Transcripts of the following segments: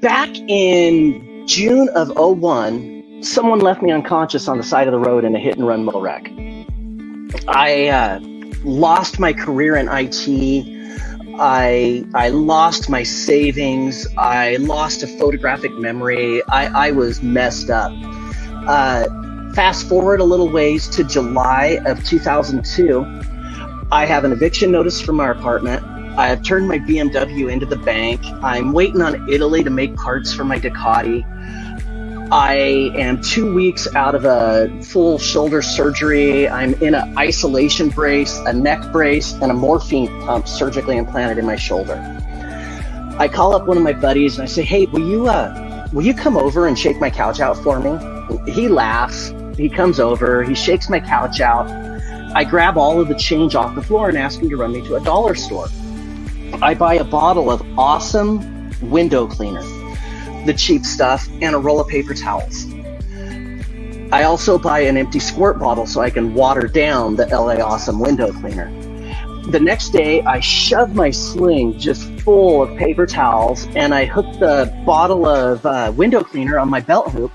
Back in June of '01, someone left me unconscious on the side of the road in a hit-and-run motor wreck. I lost my career in IT. I lost my savings. I lost a photographic memory. I was messed up. Fast forward a little ways to July of 2002. I have an eviction notice from our apartment. I have turned my BMW into the bank. I'm waiting on Italy to make parts for my Ducati. I am 2 weeks out of a full shoulder surgery. I'm in an isolation brace, a neck brace, and a morphine pump surgically implanted in my shoulder. I call up one of my buddies and I say, "Hey, will you come over and shake my couch out for me?" He laughs. He comes over. He shakes my couch out. I grab all of the change off the floor and ask him to run me to a dollar store. I buy a bottle of awesome window cleaner, the cheap stuff, and a roll of paper towels. I also buy an empty squirt bottle so I can water down the LA Awesome window cleaner. The next day, I shove my sling just full of paper towels, and I hook the bottle of window cleaner on my belt hoop,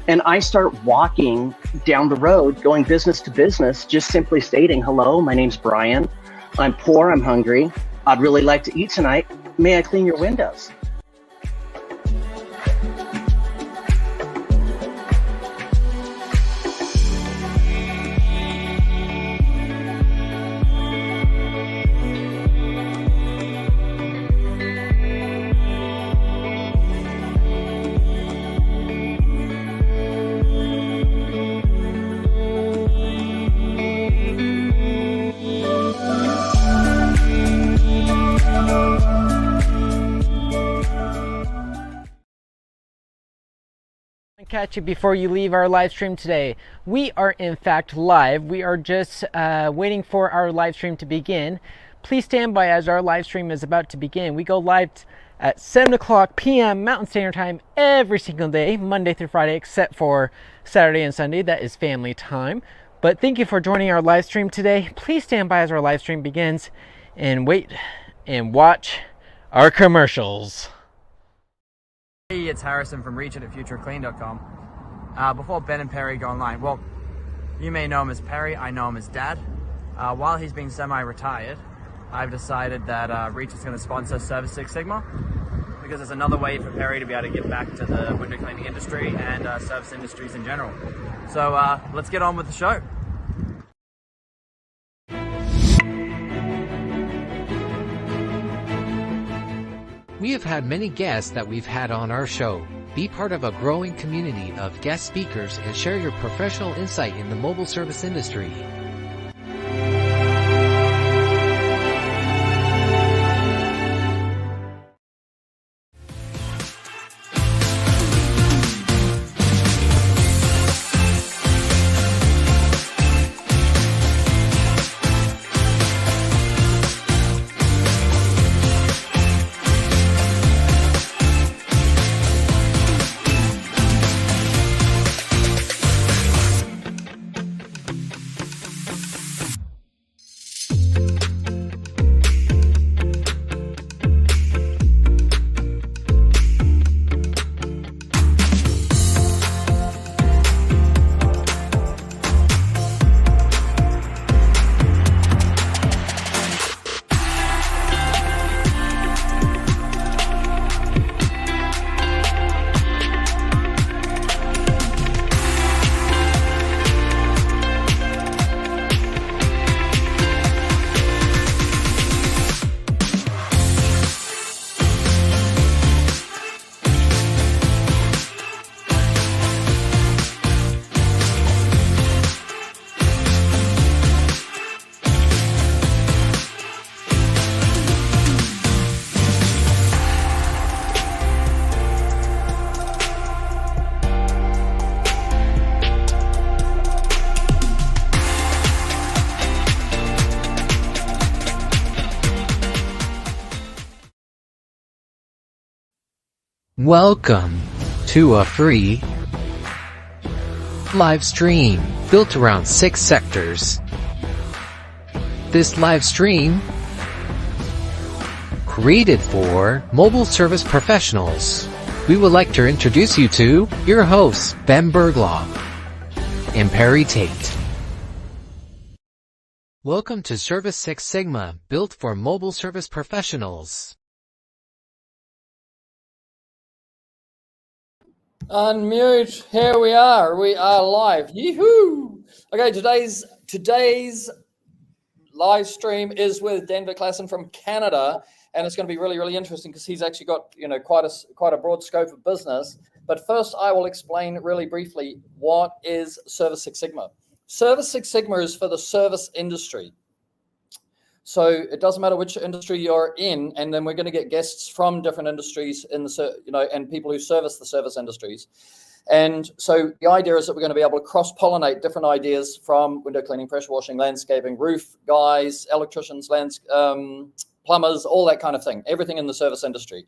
and I start walking down the road, going business to business, just simply stating, "Hello, my name's Brian. I'm poor, I'm hungry. I'd really like to eat tonight. May I clean your windows?" Catch you before you leave our live stream today. We are in fact live. We are just waiting for our live stream to begin. Please stand by as our live stream is about to begin. We go live at 7 o'clock p.m. Mountain Standard Time every single day, Monday through Friday, except for Saturday and Sunday. That is family time. But thank you for joining our live stream today. Please stand by as our live stream begins and wait and watch our commercials. Hey, it's Harrison from ReachIt@FutureClean.com. Before Ben and Perry go online, well, you may know him as Perry, I know him as Dad. While he's been semi-retired, I've decided that Reach is going to sponsor Service Six Sigma, because it's another way for Perry to be able to get back to the window cleaning industry and service industries in general. So let's get on with the show. We have had many guests that we've had on our show. Be part of a growing community of guest speakers and share your professional insight in the mobile service industry. Welcome to a free live stream built around 6 sectors. This live stream created for mobile service professionals we would like to introduce you to your hosts, Ben Berglaw and Perry Tate. Welcome to Service Six Sigma, built for mobile service professionals. Unmute. Here we are. We are live. Yee-hoo! Okay, today's live stream is with Denver Klassen from Canada, and it's going to be really, really interesting because he's actually got quite a broad scope of business. But first, I will explain really briefly what is Service Six Sigma. Service Six Sigma is for the service industry. So it doesn't matter which industry you're in, and then we're going to get guests from different industries and people who service the service industries. And so the idea is that we're going to be able to cross-pollinate different ideas from window cleaning, pressure washing, landscaping, roof guys, electricians, plumbers, all that kind of thing, everything in the service industry.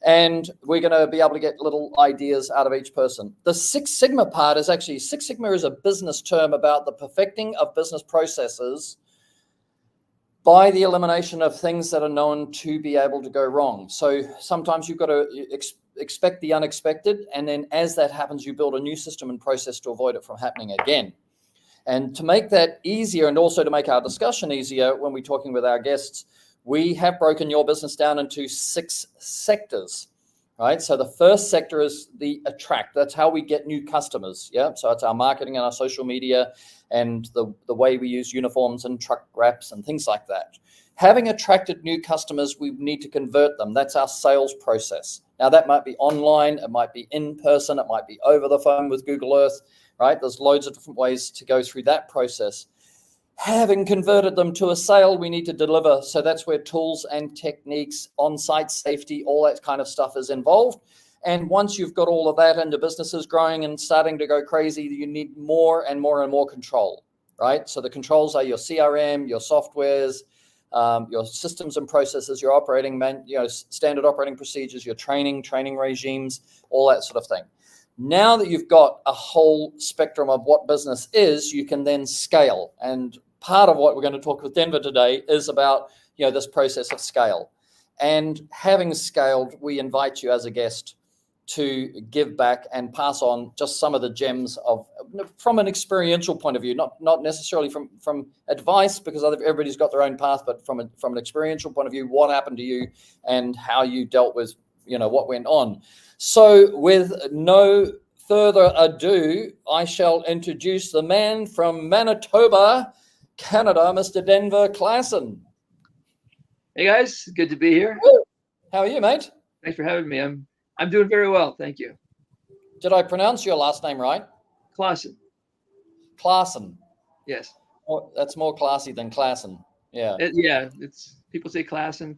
And we're going to be able to get little ideas out of each person. The Six Sigma part is actually, Six Sigma is a business term about the perfecting of business processes by the elimination of things that are known to be able to go wrong. So sometimes you've got to expect the unexpected, and then as that happens, you build a new system and process to avoid it from happening again. And to make that easier, and also to make our discussion easier when we're talking with our guests, we have broken your business down into 6 sectors, right? So the first sector is the attract. That's how we get new customers, yeah? So it's our marketing and our social media and the way we use uniforms and truck wraps and things like that. Having attracted new customers, we need to convert them. That's our sales process. Now, that might be online, it might be in person, it might be over the phone with Google Earth, right? There's loads of different ways to go through that process. Having converted them to a sale, we need to deliver. So that's where tools and techniques, on-site safety, all that kind of stuff is involved. And once you've got all of that and the business is growing and starting to go crazy, you need more and more and more control, right? So the controls are your CRM, your softwares, your systems and processes, your standard operating procedures, your training regimes, all that sort of thing. Now that you've got a whole spectrum of what business is, you can then scale. And part of what we're going to talk with Denver today is about, this process of scale. And having scaled, we invite you as a guest to give back and pass on just some of the gems from an experiential point of view, not necessarily from advice, because everybody's got their own path, but from an experiential point of view, what happened to you and how you dealt with, what went on. So with no further ado, I shall introduce the man from Manitoba, Canada, Mr. Denver Klassen. Hey guys, good to be here. How are you, mate? Thanks for having me. I'm doing very well, thank you. Did I pronounce your last name right? Klassen. Klassen. Yes. Oh, that's more classy than Klassen. Yeah. It's people say Klassen.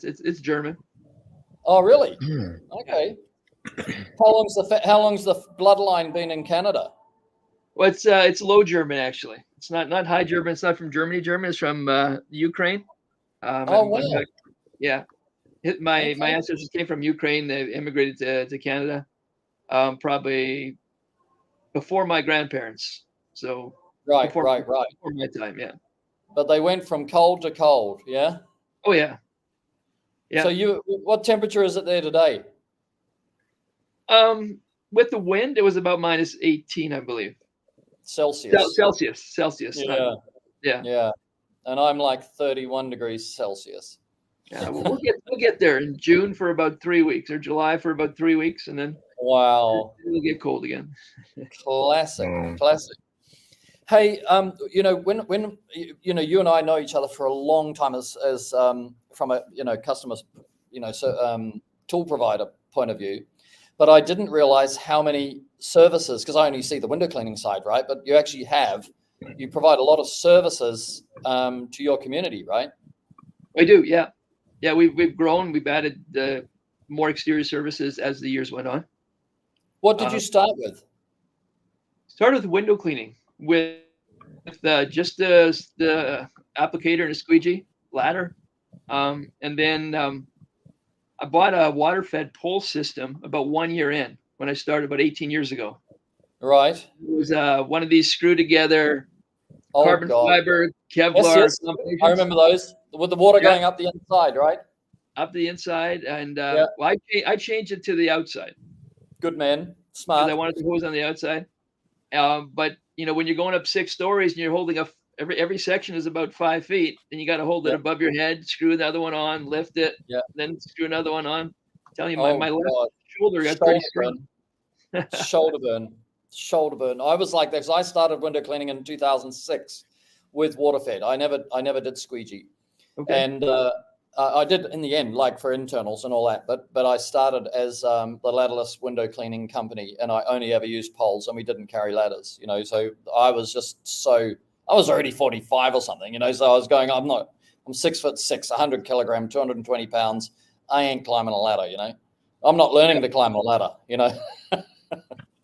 It's German. Oh, really? Okay. How long's the bloodline been in Canada? Well, it's Low German actually. It's not High German. It's not from Germany. German is from Ukraine. Oh, wow. Yeah. My ancestors came from Ukraine. They immigrated to Canada, probably before my grandparents. So before my time, yeah. But they went from cold to cold, yeah. Oh yeah, yeah. So what temperature is it there today? With the wind, it was about -18, I believe. Celsius. Celsius. Yeah. Yeah. And I'm like 31 degrees Celsius. Yeah, we'll get there in June for about 3 weeks, or July for about 3 weeks, and then wow, it'll get cold again. Classic. Hey, when you and I know each other for a long time as from a customers, tool provider point of view, but I didn't realize how many services, because I only see the window cleaning side, right? But you provide a lot of services to your community, right? We do, yeah. Yeah, we've grown. We've added more exterior services as the years went on. What did you start with? Started with window cleaning with just the applicator and a squeegee ladder, and then I bought a water-fed pole system about 1 year in when I started about 18 years ago. Right. It was one of these screw together carbon fiber Kevlar. Yes. I remember those with the water going up the inside, right? Up the inside, and well, I changed it to the outside. Good man. because Smart. I wanted the hose on the outside. But when you're going up 6 stories and you're holding every section is about 5 feet, then you got to hold it Yeah. above your head, screw another one on, lift it, Yeah. then screw another one on. I'm telling you, Oh, my left God. shoulder got pretty Shoulder strong. burn. Shoulder burn. Shoulder burn. I was like this. I started window cleaning in 2006 with water-fed. I never did squeegee. Okay. And I did in the end, like for internals and all that. But I started as the ladderless window cleaning company, and I only ever used poles, and we didn't carry ladders. So I was I was already 45 or something. So I was going. I'm 6'6", 100 kilogram, 220 pounds. I ain't climbing a ladder. I'm not learning to climb a ladder.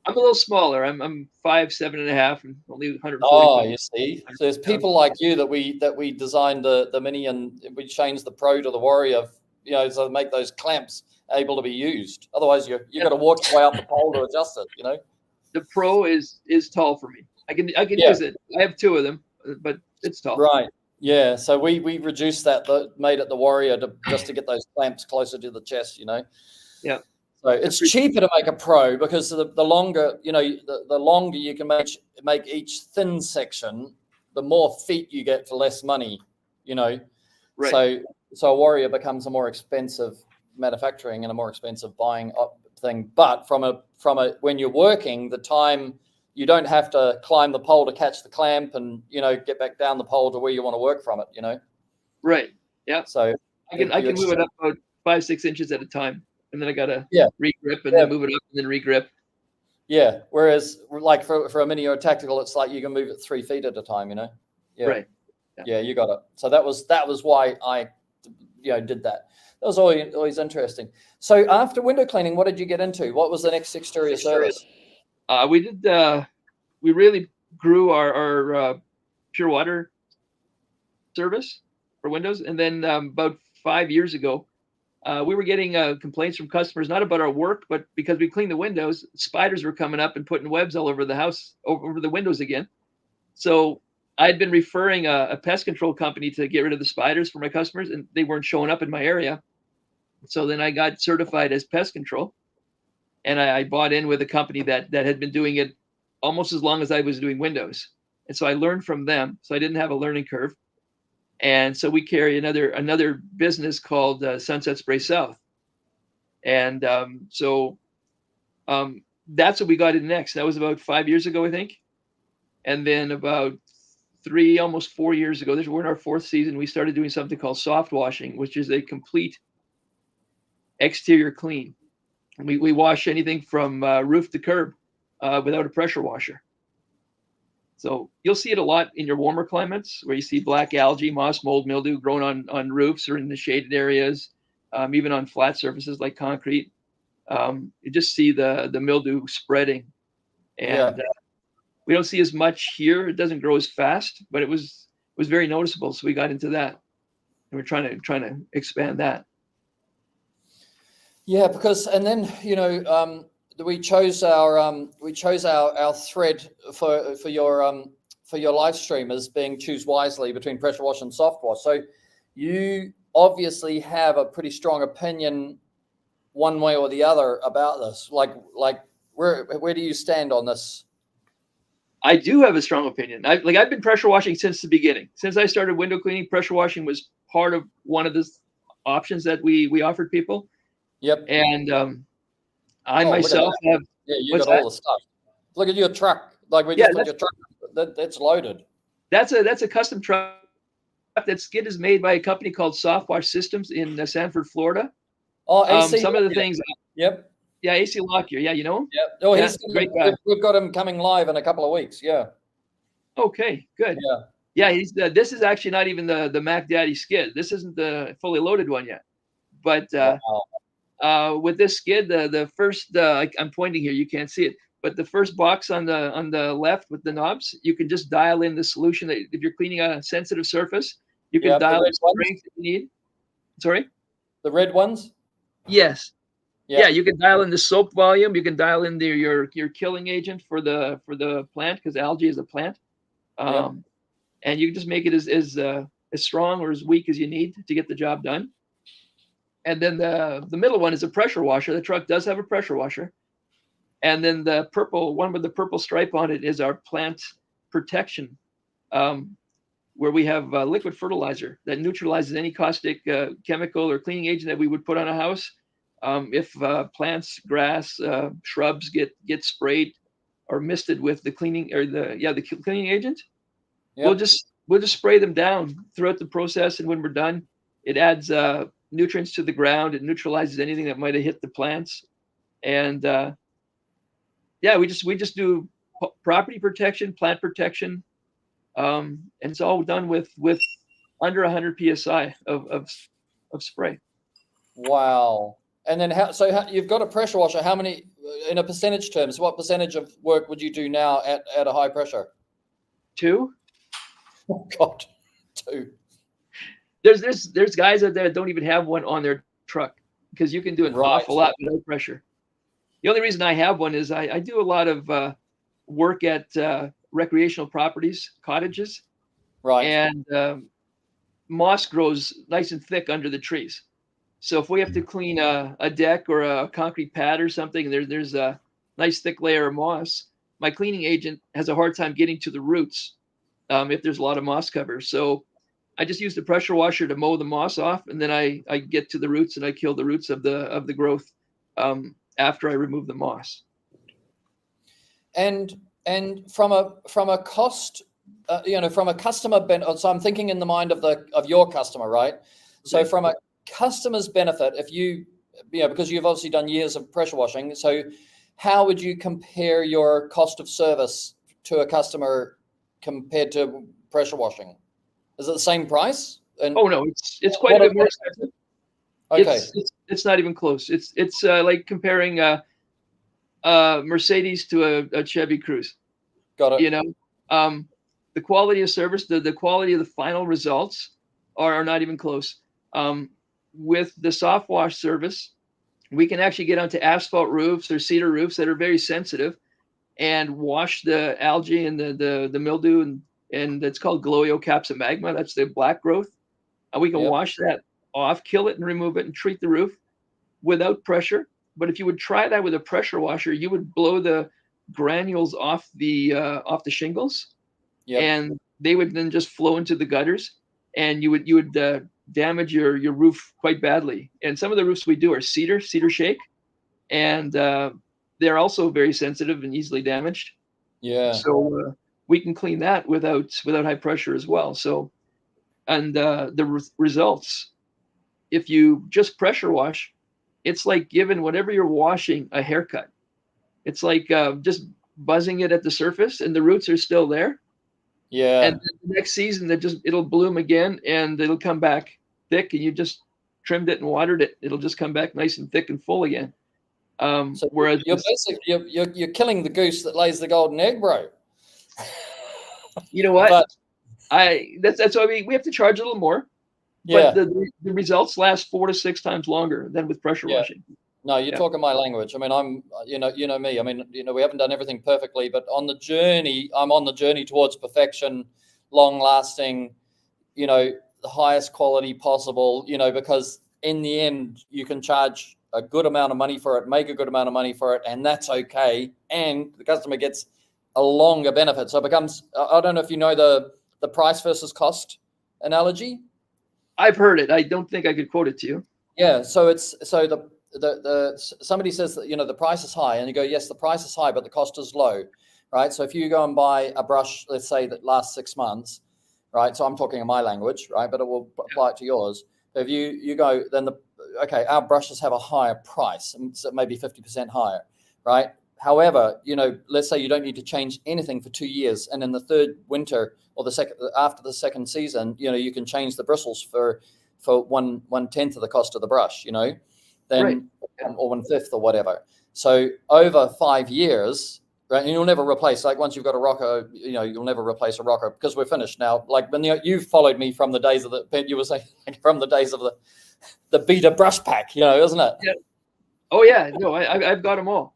I'm a little smaller. I'm 5'7.5" and only 140 Oh, pounds. you see, so there's people like you that we designed the Mini, and we changed the Pro to the Warrior, so make those clamps able to be used. Otherwise, you got to walk your way up the pole to adjust it. The Pro is tall for me. I can Yeah. use it. I have 2 of them, but it's tall. Right. Yeah. So we reduced that, made it the Warrior just to get those clamps closer to the chest. Yeah. So it's cheaper to make a Pro because the longer, the longer you can make each thin section, the more feet you get for less money, Right. So a Warrior becomes a more expensive manufacturing and a more expensive buying thing. But from a when you're working, the time you don't have to climb the pole to catch the clamp and get back down the pole to where you want to work from it. Right. Yeah. So I can move it up about 5-6 inches at a time, and then I gotta regrip and then move it up and then regrip. Yeah. Whereas like for a Mini or a tactical, it's like you can move it 3 feet at a time. Yeah. Right. Yeah, you got it. So that was why I did that. That was always interesting. So after window cleaning, what did you get into? What was the next exterior service? We really grew our pure water service for windows, and then about 5 years ago, we were getting complaints from customers, not about our work, but because we cleaned the windows, spiders were coming up and putting webs all over the house, over the windows again. So I'd been referring a pest control company to get rid of the spiders for my customers, and they weren't showing up in my area. So then I got certified as pest control, and I bought in with a company that had been doing it almost as long as I was doing windows. And so I learned from them. So I didn't have a learning curve. And so we carry another business called Sunset Spray South. And that's what we got in next. That was about 5 years ago, I think. And then about 3, almost 4 years ago, we're in our 4th season, we started doing something called soft washing, which is a complete exterior clean. We wash anything from roof to curb without a pressure washer. So you'll see it a lot in your warmer climates where you see black algae, moss, mold, mildew growing on roofs or in the shaded areas, even on flat surfaces like concrete. You just see the mildew spreading. And we don't see as much here. It doesn't grow as fast, but it was very noticeable. So we got into that, and we're trying to expand that. Yeah, because and then we chose our thread for your live stream as being choose wisely between pressure wash and soft wash. So you obviously have a pretty strong opinion one way or the other about this. Like where do you stand on this? I do have a strong opinion. I've been pressure washing since the beginning. Since I started window cleaning, pressure washing was part of one of the options that we offered people. Yep. And I myself have. Yeah, you got all the stuff. Look at your truck. Like we just put your truck. That's loaded. That's a custom truck. That skid is made by a company called Soft Wash Systems in Sanford, Florida. Oh, AC. Some of the things. Yep. Yeah, AC Lockyer. Yeah, you know him? Yep. Oh, he's a great guy. We've got him coming live in a couple of weeks. Yeah. Okay, good. Yeah. He's this is actually not even the Mac Daddy skid. This isn't the fully loaded one yet. But with this skid, the first I'm pointing here, you can't see it, but the first box on the left with the knobs, you can just dial in the solution that if you're cleaning a sensitive surface, you can dial in the strength that you need. Sorry? The red ones? Yes. Yeah, you can dial in the soap volume. You can dial in your killing agent for the plant, because algae is a plant. And you can just make it as strong or as weak as you need to get the job done. And then the middle one is a pressure washer. The truck does have a pressure washer. And then the purple one with the purple stripe on it is our plant protection, where we have liquid fertilizer that neutralizes any caustic chemical or cleaning agent that we would put on a house. If plants, grass, shrubs get sprayed or misted with the cleaning or the cleaning agent, Yep. we'll just spray them down throughout the process, and when we're done, it adds nutrients to the ground. It neutralizes anything that might have hit the plants, and we just do property protection, plant protection, and it's all done with under 100 psi of spray. Wow. And then you've got a pressure washer. How many, in a percentage terms, what percentage of work would you do now at a high pressure? 2. Oh God, 2. There's guys out there that don't even have one on their truck because you can do an awful lot without pressure. The only reason I have one is I do a lot of work at recreational properties, cottages, right? And moss grows nice and thick under the trees. So if we have to clean a deck or a concrete pad or something, there's a nice thick layer of moss. My cleaning agent has a hard time getting to the roots if there's a lot of moss cover. So I just use the pressure washer to mow the moss off, and then I get to the roots and I kill the roots of the growth after I remove the moss. And from a cost, from a customer benefit. So I'm thinking in the mind of your customer, right? So from a customer's benefit, if because you've obviously done years of pressure washing, so how would you compare your cost of service to a customer compared to pressure washing? Is it the same price? And oh no, it's quite a bit more expensive. Okay, it's not even close. It's like comparing a Mercedes to a Chevy Cruze. Got it. The quality of service, the quality of the final results are not even close. With the soft wash service, we can actually get onto asphalt roofs or cedar roofs that are very sensitive and wash the algae and the mildew and it's called Gloeocapsa. That's the black growth. We can wash that off, kill it and remove it and treat the roof without pressure. But if you would try that with a pressure washer, you would blow the granules off the shingles, and they would then just flow into the gutters, and you would damage your roof quite badly. And some of the roofs we do are cedar shake, and they're also very sensitive and easily damaged. Yeah. So we can clean that without high pressure as well. So, and the results, if you just pressure wash, it's like giving whatever you're washing a haircut. It's like just buzzing it at the surface, and the roots are still there. Yeah. And the next season, it'll bloom again, and it'll come back thick. And you just trimmed it and watered it; it'll just come back nice and thick and full again. So whereas you're killing the goose that lays the golden egg, bro. You know what? But, that's why we have to charge a little more. Yeah. But the results last 4 to 6 times longer than with pressure washing. No, you're talking my language. I mean, I'm, you know me. I mean, we haven't done everything perfectly, but I'm on the journey towards perfection, long lasting, the highest quality possible, because in the end, you can charge a good amount of money for it, make a good amount of money for it, and that's okay. And the customer gets a longer benefit. So it becomes, I don't know if you know the price versus cost analogy. I've heard it. I don't think I could quote it to you. Yeah. So somebody says that, the price is high, and you go, yes, the price is high, but the cost is low, right? So if you go and buy a brush, let's say that lasts 6 months, right? So I'm talking in my language, right? But it will apply it to yours. If you go, then our brushes have a higher price, so maybe 50% higher, right? However, let's say you don't need to change anything for 2 years, and in the third winter or after the second season, you can change the bristles for 1/10 of the cost of the brush, then right. Or 1/5 or whatever. So over 5 years, right? And you'll never replace, like once you've got a rocker, you'll never replace a rocker because we're finished now. Like when you've followed me from the days of you were saying from the days of the Beta brush pack, isn't it? Yeah. Oh yeah, no, I've got them all.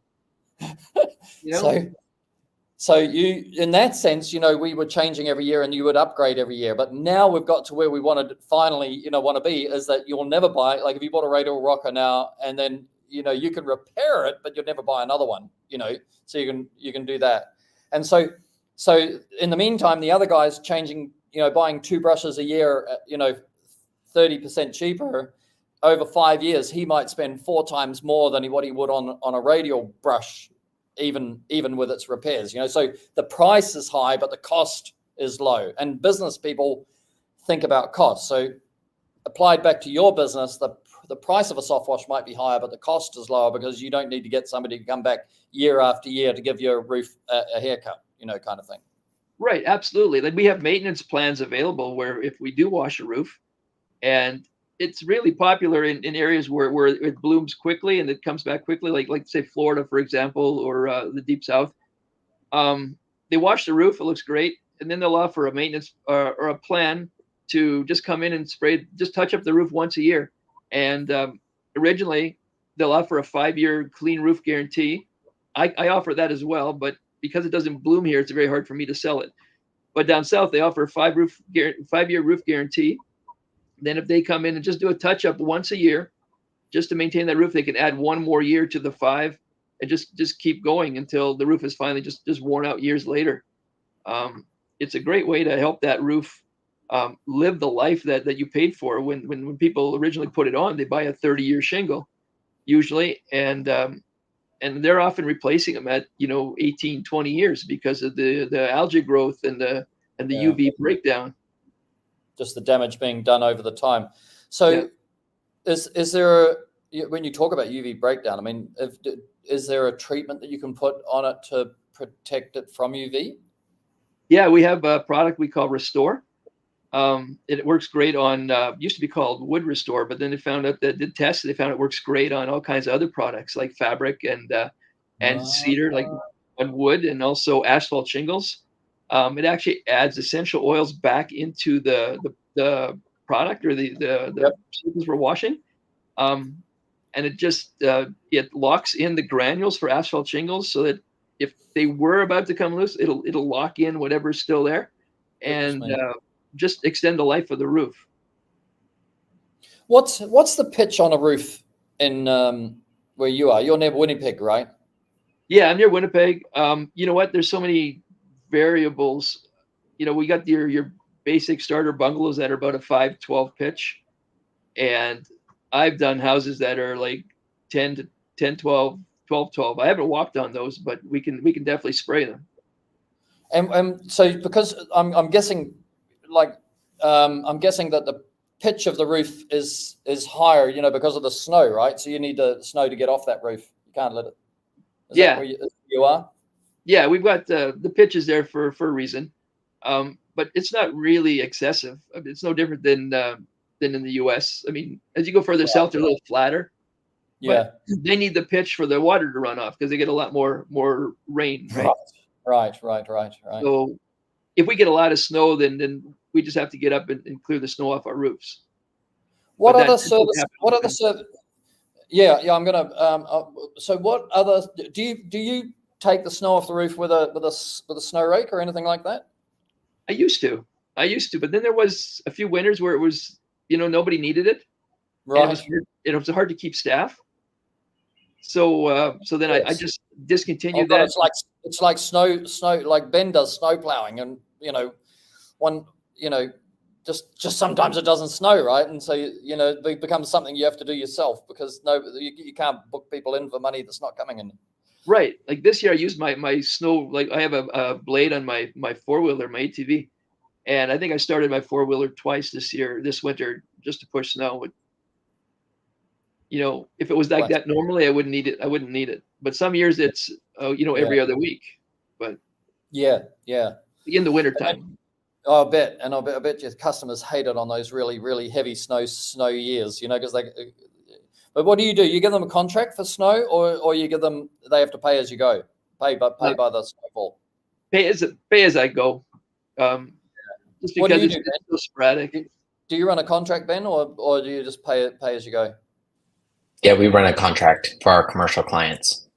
So you, in that sense, we were changing every year and you would upgrade every year. But now we've got to where we wanted to finally, want to be, is that you'll never buy, like if you bought a radial rocker now and then you can repair it, but you'll never buy another one, so you can do that. And so in the meantime, the other guy's changing, buying 2 brushes a year, 30% cheaper. Over 5 years, he might spend 4 times more than what he would on a radial brush, even with its repairs. So the price is high, but the cost is low. And business people think about cost. So applied back to your business, the price of a soft wash might be higher, but the cost is lower because you don't need to get somebody to come back year after year to give your roof a haircut, kind of thing. Right, absolutely. Like we have maintenance plans available where if we do wash a roof, and it's really popular in areas where it blooms quickly and it comes back quickly, like say Florida, for example, or the deep south. They wash the roof, it looks great, and then they'll offer a maintenance or a plan to just come in and just touch up the roof once a year. And originally, they'll offer a 5-year clean roof guarantee. I offer that as well, but because it doesn't bloom here, it's very hard for me to sell it. But down south, they offer a 5-year roof guarantee. Then if they come in and just do a touch up once a year, just to maintain that roof, they can add 1 more year to the 5 and just keep going until the roof is finally just worn out years later. It's a great way to help that roof live the life that you paid for. When people originally put it on, they buy a 30-year shingle usually, and they're often replacing them at 18, 20 years because of the algae growth and the UV breakdown. Just the damage being done over the time. So is there when you talk about UV breakdown, I mean, is there a treatment that you can put on it to protect it from UV? Yeah, we have a product we call Restore. It works great on, used to be called Wood Restore, but then they found out that did tests. They found it works great on all kinds of other products like fabric and cedar, like on wood, and also asphalt shingles. It actually adds essential oils back into the product or the surface we're washing. And it just it locks in the granules for asphalt shingles so that if they were about to come loose, it'll lock in whatever's still there and just extend the life of the roof. What's the pitch on a roof in where you are? You're near Winnipeg, right? Yeah, I'm near Winnipeg. You know what? There's so many variables. We got your basic starter bungalows that are about a 5-12 pitch, and I've done houses that are like 10 to 10, 12, 12, 12. I haven't walked on those, but we can definitely spray them. And so because I'm guessing that the pitch of the roof is higher, because of the snow, right? So you need the snow to get off that roof. You can't let it. Is that where you are? Yeah, we've got the pitches there for a reason, but it's not really excessive. I mean, it's no different than in the U.S. I mean, as you go further south, they're a little flatter. Yeah, but they need the pitch for the water to run off because they get a lot more rain. Right. So if we get a lot of snow, then we just have to get up and clear the snow off our roofs. What other service? Yeah, I'm gonna. So what other do you take the snow off the roof with a snow rake or anything like that? I used to, but then there was a few winters where it was, nobody needed it. Right. And it was hard to keep staff. So then I just discontinued that. It's like snow like Ben does snow plowing, and just sometimes it doesn't snow, right? And so it becomes something you have to do yourself because you can't book people in for money that's not coming in. Right. Like this year, I used my snow. Like I have a blade on my 4-wheeler, my ATV, and I think I started my 4-wheeler twice this winter, just to push snow. If it was like that normally, I wouldn't need it. But some years it's every other week. But yeah, in the wintertime. I bet your customers hate it on those really, really heavy snow years, because they. But what do? You give them a contract for snow, or you give them they have to pay as you go, pay by the snowfall. Pay as I go. Just because it's so sporadic. Do you run a contract, Ben, or do you just pay as you go? Yeah, we run a contract for our commercial clients.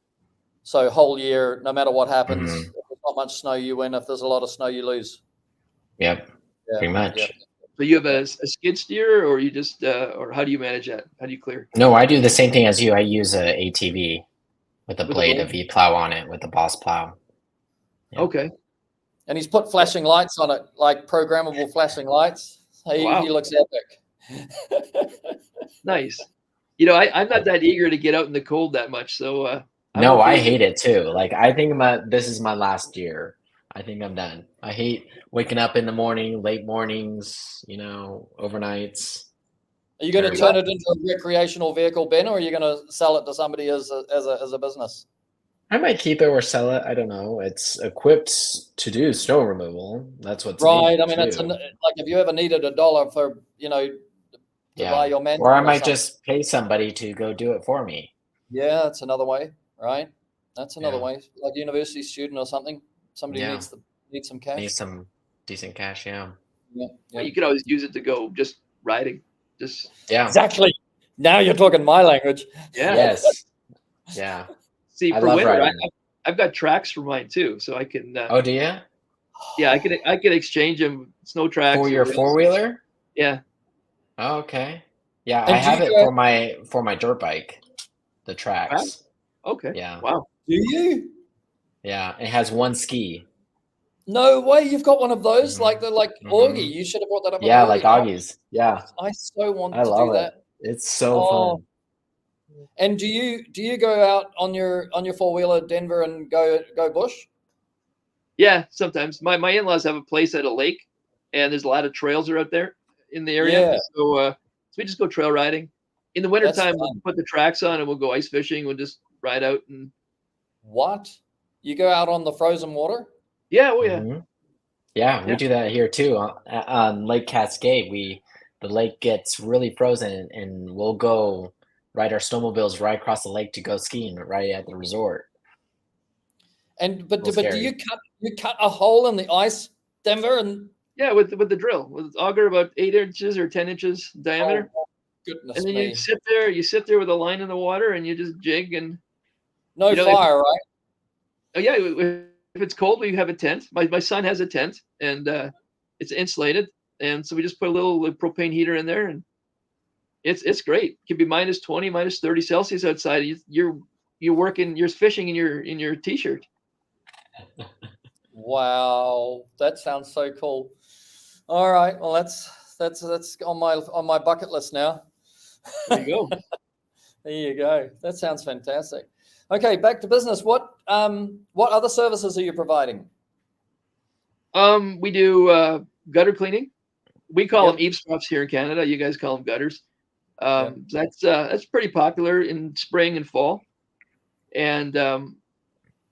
So whole year, no matter what happens, if there's not much snow, you win. If there's a lot of snow, you lose. Yep, pretty much. So you have a skid steer, or you just, or how do you manage that? How do you clear No, I do the same thing as you. I use a ATV with a with a blade, a blade? V plow on it with a boss plow. Yeah. Okay. And he's put flashing lights on it, like programmable flashing lights. He Wow. looks epic. Nice. I'm not that eager to get out in the cold that much, so I'm No, I okay hate with. it too. Like I think this is my last year. I think I'm done. I hate waking up in the morning, late mornings, overnights. Are you going to Terrible. turn it into a recreational vehicle, Ben, or are you going to sell it to somebody as a business? I might keep it or sell it. I don't know. It's equipped to do snow removal. That's what's Right. made I mean, to it's do. like if you ever needed $1 for to buy Yeah. your Or I manual or might something. just pay somebody to go do it for me. Yeah, that's another way, right? That's another Yeah. way, like university student or something. Somebody Yeah. needs some Need cash. some decent cash. Yeah. Yeah, Well, yeah. you could always use it to go just riding. Just Yeah. Exactly. Now you're talking my language. yeah. Yes. Yeah. See, I for love winter, riding. I've got tracks for mine too, so I can. Oh, do you? Yeah, I can exchange them, snow For tracks or your wheels. four-wheeler? Yeah. Oh, okay. Yeah, I And do have it you for my dirt bike, the Wow. tracks. Okay. Yeah. Wow. do you? Yeah. It has one ski. No way, you've got one of those, Mhm. like Mhm. Augie. You should have brought that up at Yeah, like Augie. Augie's. Yeah. I so want I to do love it. that. It's so Oh, fun. and do you go out on your four-wheeler Denver and go bush? Yeah. Sometimes my in-laws have a place at a lake, and there's a lot of trails are out there in the area. Yeah, So we just go trail riding. In the that's wintertime, we'll fun. put the tracks on and we'll go ice fishing. We'll just ride out and What? You go out on the frozen water? yeah. Oh yeah. Hmm. Yeah, we Yeah. do that here too. On Lake Cascade, the lake gets really frozen, and we'll go ride our snowmobiles right across the lake to go skiing right at the resort. And A little but do scary. you cut a hole in the ice, Denver, and Yeah, with the drill, with auger about 8 inches or 10 inches diameter, oh goodness and then me, you sit there with a line in the water, and you just jig, and no if fire, right? oh yeah, if it's cold, we have a tent. My son has a tent, and it's insulated, and so we just put a little propane heater in there, and it's great. It can be minus 20, minus 30 Celsius outside. You're working, you're fishing in your t-shirt. Wow, that sounds so cool. All right, well that's on my bucket list now. There you go. There you go. That sounds fantastic. Okay, back to business. What other services are you providing? We do gutter cleaning. We call Yep. them eavesdrops here in Canada. You guys call them gutters. Yep. That's pretty popular in spring and fall. And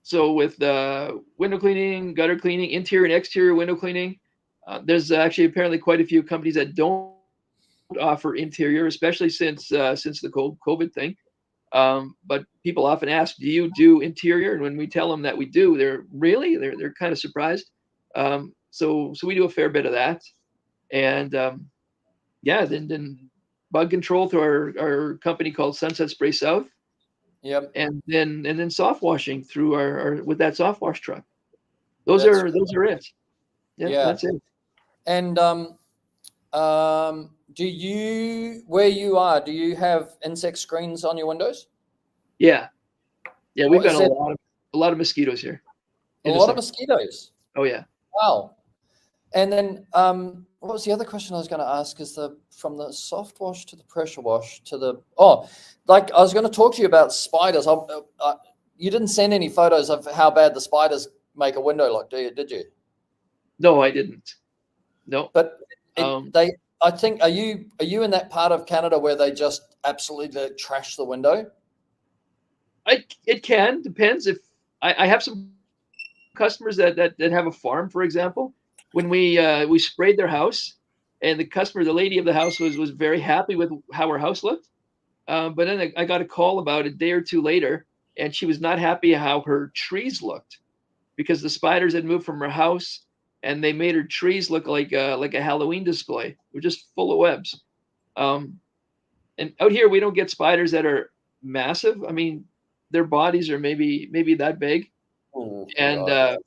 so with window cleaning, gutter cleaning, interior and exterior window cleaning, there's actually apparently quite a few companies that don't offer interior, especially since the COVID thing. But people often ask, "Do you do interior?" And when we tell them that we do, they're kind of surprised. So we do a fair bit of that, and yeah, then bug control through our company called Sunset Spray South, Yep. and then soft washing through our with that soft wash truck. Those That's are it. Yeah, Yeah. that's it. And do you where you are? Do you have insect screens on your windows? Yeah, yeah, we've What is got it? a lot of mosquitoes here. A in the lot of summer. mosquitoes. Oh yeah. Wow. And then what was the other question I was going to ask? Is from the soft wash to the pressure wash to the like I was going to talk to you about spiders. You didn't send any photos of how bad the spiders make a window look, did you? No, I didn't. No. But Um, I think, are you in that part of Canada where they just absolutely trash the window? It can depends if I have some customers that have a farm, for example. When we sprayed their house, and the lady of the house was very happy with how her house looked. But then I got a call about a day or two later, and she was not happy how her trees looked because the spiders had moved from her house, and they made her trees look like a Halloween display. They're just full of webs. And out here we don't get spiders that are massive. I mean, their bodies are maybe that big, Oh, and God.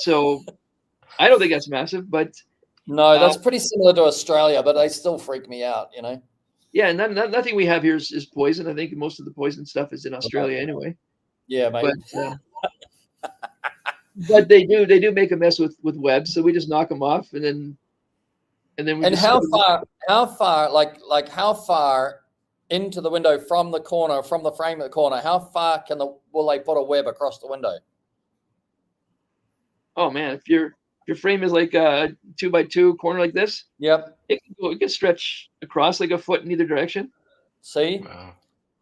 so I don't think that's massive. But No, that's pretty similar to Australia, but they still freak me out, you know. Yeah, and nothing we have here is poison. I think most of the poison stuff is in Australia anyway. Yeah, mate. But they do make a mess with webs, so we just knock them off, and then we. And just how far, like how far into the window from the corner, from the frame of the corner, how far will they put a web across the window? Oh man, if your frame is like a 2x2 corner like this, yep, it can stretch across like a foot in either direction. See,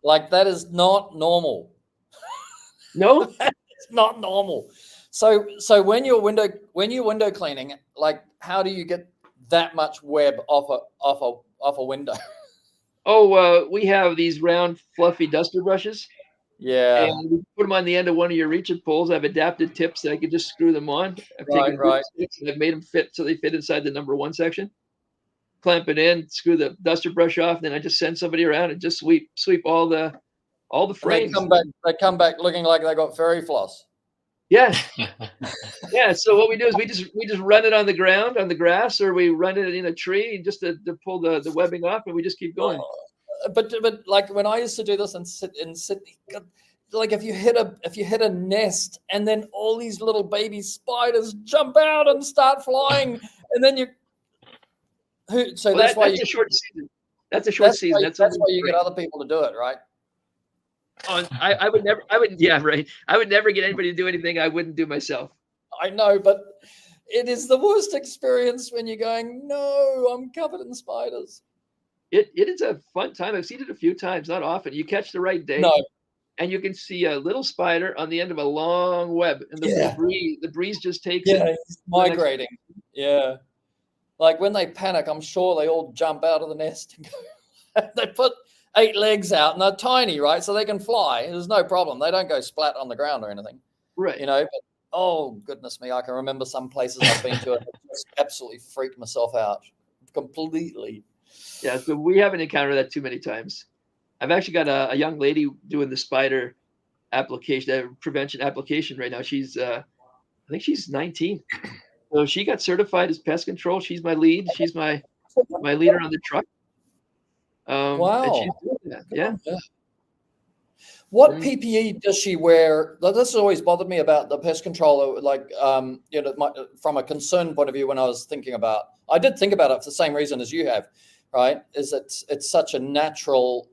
like that is not normal. No, it's not normal. So when you're window cleaning, like how do you get that much web off a window? Oh, we have these round, fluffy duster brushes. Yeah. And we put them on the end of one of your reach-it poles. I've adapted tips that I can just screw them on. I've taken sticks and I've made them fit so they fit inside the number 1 section. Clamp it in, screw the duster brush off, and then I just send somebody around and just sweep all the frames. They come back looking like they got fairy floss. Yeah. Yeah. So what we do is we just run it on the ground, on the grass, or we run it in a tree just to pull the webbing off, and we just keep going. But like when I used to do this in Sydney, like if you hit a nest and then all these little baby spiders jump out and start flying, and then that's a short season. That's a short season. That's why you get other people to do it, right? Oh, I would never. Yeah, right. I would never get anybody to do anything I wouldn't do myself. I know, but it is the worst experience when you're going, no, I'm covered in spiders. It is a fun time. I've seen it a few times, not often. You catch the right day, and you can see a little spider on the end of a long web, and the breeze just takes it. It's migrating. Yeah, like when they panic, I'm sure they all jump out of the nest and go. They put 8 legs out, and they're tiny, right? So they can fly. There's no problem. They don't go splat on the ground or anything, right? You know. But oh goodness me, I can remember some places I've been to and just absolutely freaked myself out completely. Yeah, so we haven't encountered that too many times. I've actually got a young lady doing the spider application, prevention application right now. She's, I think she's 19. So she got certified as pest control. She's my lead. She's my leader on the truck. Wow. And she's doing that. Yeah. What PPE does she wear? This has always bothered me about the pest controller, like, from a concern point of view when I was thinking about, I did think about it for the same reason as you have, right? Is it's such a natural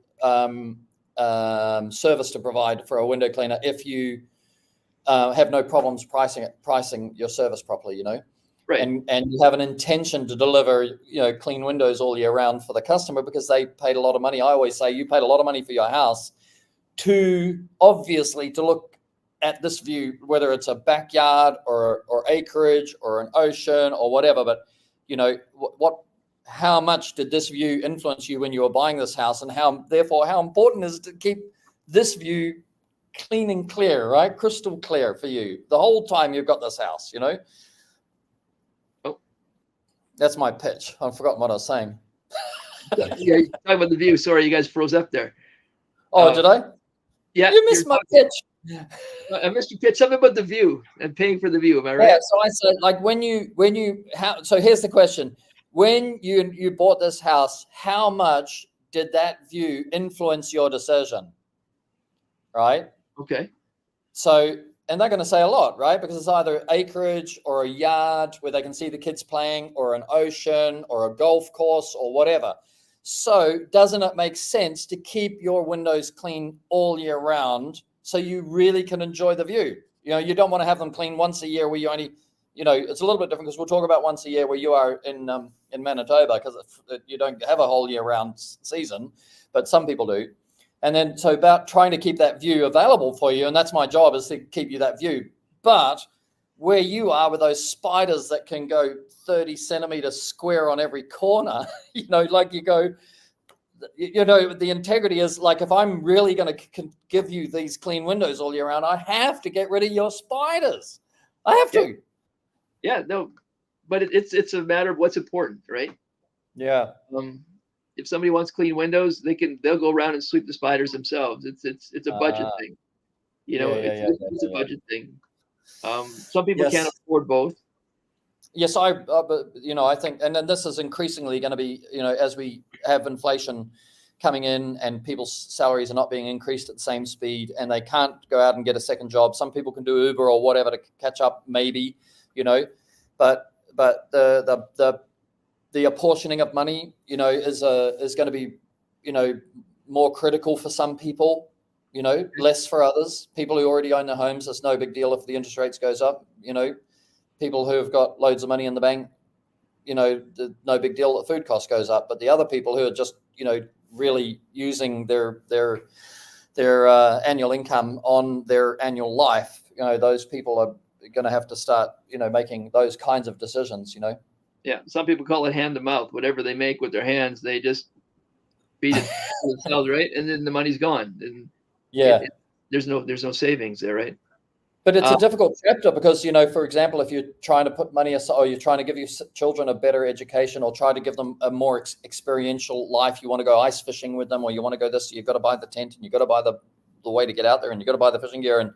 service to provide for a window cleaner if you have no problems pricing your service properly, you know? Right. And you have an intention to deliver, clean windows all year round for the customer because they paid a lot of money. I always say you paid a lot of money for your house to look at this view, whether it's a backyard or acreage or an ocean or whatever. But how much did this view influence you when you were buying this house, and how important is it to keep this view clean and clear, right? Crystal clear for you the whole time you've got this house, Oh, that's my pitch. I've forgotten what I was saying. Yeah, you're talking about the view. Sorry, you guys froze up there. Oh, did I? Yeah. You missed my pitch. I missed your pitch. Something about the view and paying for the view. Am I right? Yeah. So I said, like, so here's the question. When you bought this house, how much did that view influence your decision? Right? Okay. So, and they're going to say a lot, right? Because it's either acreage or a yard where they can see the kids playing, or an ocean or a golf course or whatever. So doesn't it make sense to keep your windows clean all year round so you really can enjoy the view? You don't want to have them clean once a year where you only, it's a little bit different because we'll talk about once a year where you are in Manitoba, because you don't have a whole year round season, but some people do. And then so about trying to keep that view available for you, and that's my job, is to keep you that view. But where you are with those spiders that can go 30 centimeters square on every corner, like you go, the integrity is like, if I'm really going to give you these clean windows all year round, I have to get rid of your spiders. I have to. Yeah, no, but it's a matter of what's important, right? Yeah. If somebody wants clean windows, they'll go around and sweep the spiders themselves. It's a budget thing. It's a budget thing. Some people can't afford both. Yes, but I think, and then this is increasingly going to be, as we have inflation coming in and people's salaries are not being increased at the same speed, and they can't go out and get a second job. Some people can do Uber or whatever to catch up, maybe, but the apportioning of money, is going to be, more critical for some people, less for others. People who already own their homes, it's no big deal if the interest rates goes up, people who have got loads of money in the bank, no big deal that food cost goes up. But the other people who are just, really using their annual income on their annual life, those people are going to have to start, making those kinds of decisions, Yeah, some people call it hand to mouth. Whatever they make with their hands, they just feed it themselves, right? And then the money's gone. And yeah. There's no savings there, right? But it's a difficult chapter because, for example, if you're trying to put money aside, or you're trying to give your children a better education, or try to give them a more experiential life, you want to go ice fishing with them, or you want to go this, you've got to buy the tent, and you've got to buy the way to get out there, and you've got to buy the fishing gear, and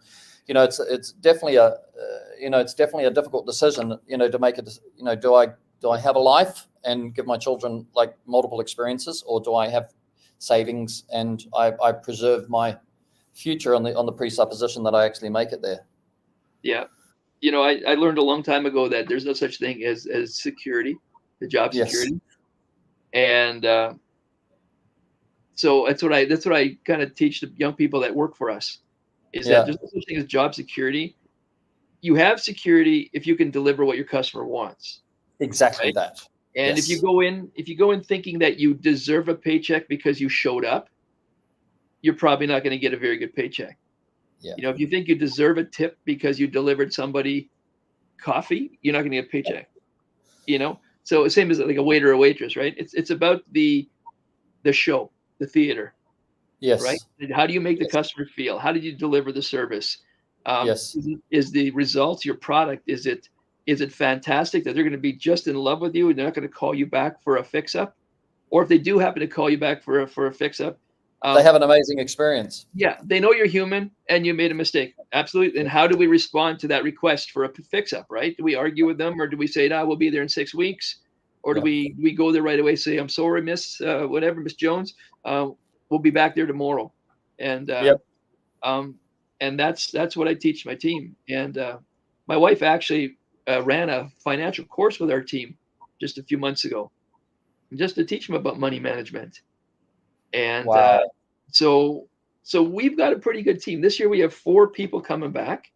it's definitely a difficult decision, to make it. Do I have a life and give my children like multiple experiences, or do I have savings and I preserve my future on the presupposition that I actually make it there? Yeah. I learned a long time ago that there's no such thing as security, the job security. Yes. And so that's what I kind of teach the young people that work for us, is that there's no such thing as job security. You have security if you can deliver what your customer wants. Exactly, right? That. And if you go in thinking that you deserve a paycheck because you showed up, you're probably not going to get a very good paycheck. Yeah. If you think you deserve a tip because you delivered somebody coffee, you're not going to get a paycheck. So same as like a waiter or waitress, right? It's about the show, the theater. Yes. Right. How do you make the customer feel? How did you deliver the service? Yes. Is the results, your product, is it fantastic that they're going to be just in love with you and they're not going to call you back for a fix up? Or if they do happen to call you back for a fix up, they have an amazing experience. Yeah, they know you're human and you made a mistake. Absolutely. And how do we respond to that request for a fix-up, right? Do we argue with them, or do we say, we'll be there in 6 weeks? Or do we go there right away, say, I'm sorry, Miss Jones, we'll be back there tomorrow. And and that's what I teach my team. And my wife actually ran a financial course with our team just a few months ago, just to teach them about money management. And wow. So we've got a pretty good team. This year we have 4 people coming back.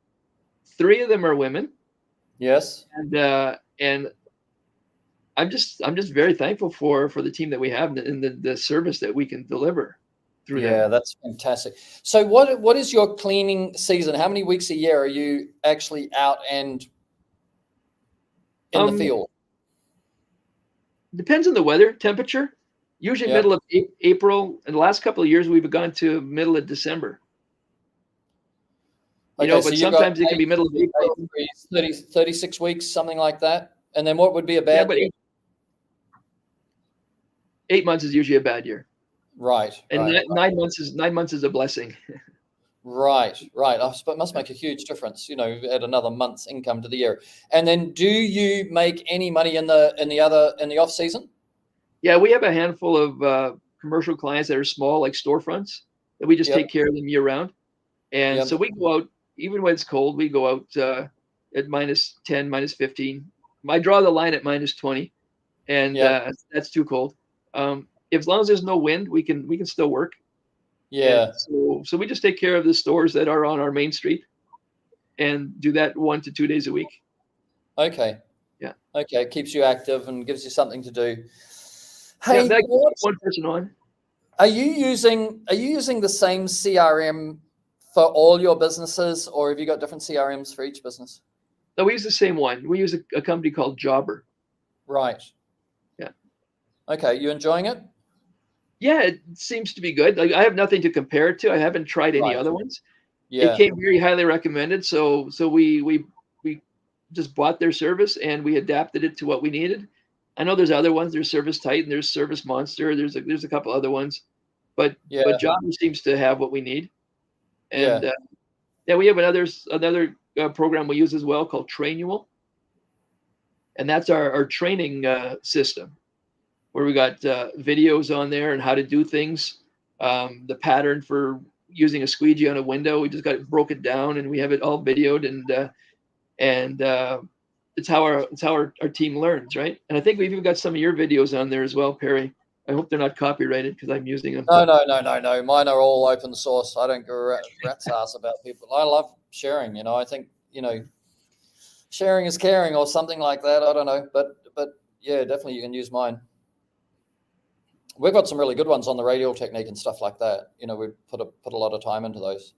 3 of them are women. Yes. And I'm just very thankful for the team that we have and the service that we can deliver through them. Yeah, that's fantastic. So what is your cleaning season? How many weeks a year are you actually out and in the field? Depends on the weather, temperature. Usually middle of April, and the last couple of years we've gone to middle of December. But sometimes it can be middle of April. 36 weeks, something like that. And then what would be a bad year? 8 months is usually a bad year. Right. And 9 months is a blessing. Right. It must make a huge difference, add another month's income to the year. And then do you make any money in the off season? Yeah, we have a handful of commercial clients that are small, like storefronts, that we just take care of them year round. And so we go out, even when it's cold, we go out at -10, -15. I draw the line at -20, and that's too cold. As long as there's no wind, we can still work. Yeah. And so we just take care of the stores that are on our main street, and do that 1 to 2 days a week. Okay. Yeah. Okay, it keeps you active and gives you something to do. Hey, one person on. Are you using the same CRM for all your businesses, or have you got different CRMs for each business? No, we use the same one. We use a company called Jobber. Right. Yeah. Okay, you enjoying it? Yeah, it seems to be good. Like, I have nothing to compare it to. I haven't tried any other ones. Yeah. It came very highly recommended, so we just bought their service and we adapted it to what we needed. I know there's other ones. There's Service Titan, there's Service Monster, there's a couple other ones, but Jobber seems to have what we need. And we have another program we use as well called Trainual. and that's our training system, where we got videos on there and how to do things. The pattern for using a squeegee on a window, we just got it broken down, and we have it all videoed, and it's how our team learns, right? And I think we've even got some of your videos on there as well, Perry. I hope they're not copyrighted because I'm using them. No. Mine are all open source. I don't give a rat's ass about people. I love sharing. I think sharing is caring or something like that. I don't know, but yeah, definitely you can use mine. We've got some really good ones on the radial technique and stuff like that. We put a lot of time into those.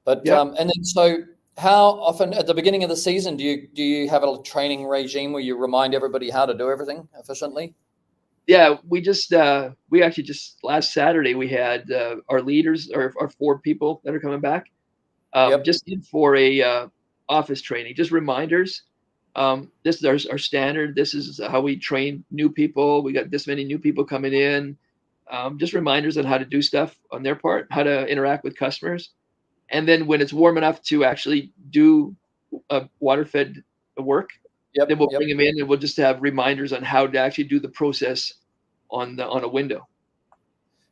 But and then so how often at the beginning of the season do you have a training regime where you remind everybody how to do everything efficiently? Yeah, we actually just last Saturday we had our leaders, our 4 people that are coming back, just in for a office training, just reminders. This is our standard. This is how we train new people. We got this many new people coming in. Just reminders on how to do stuff on their part, how to interact with customers. And then when it's warm enough to actually do water-fed work, then we'll bring them in, and we'll just have reminders on how to actually do the process on a window.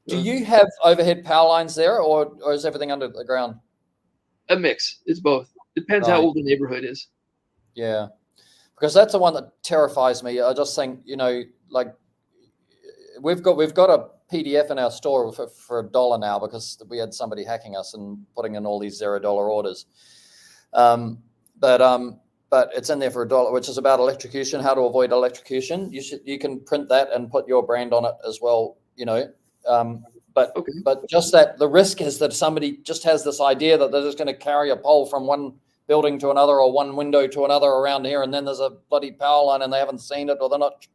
Do you have overhead power lines there, or is everything under the ground? A mix. It's both. Depends how old the neighborhood is. Yeah, because that's the one that terrifies me. I just think, like we've got a PDF in our store for $1 now because we had somebody hacking us and putting in all these $0 orders. But it's in there for $1, which is about electrocution, how to avoid electrocution. You can print that and put your brand on it as well, But just that the risk is that somebody just has this idea that they're just going to carry a pole from one building to another or one window to another around here, and then there's a bloody power line and they haven't seen it or they're not,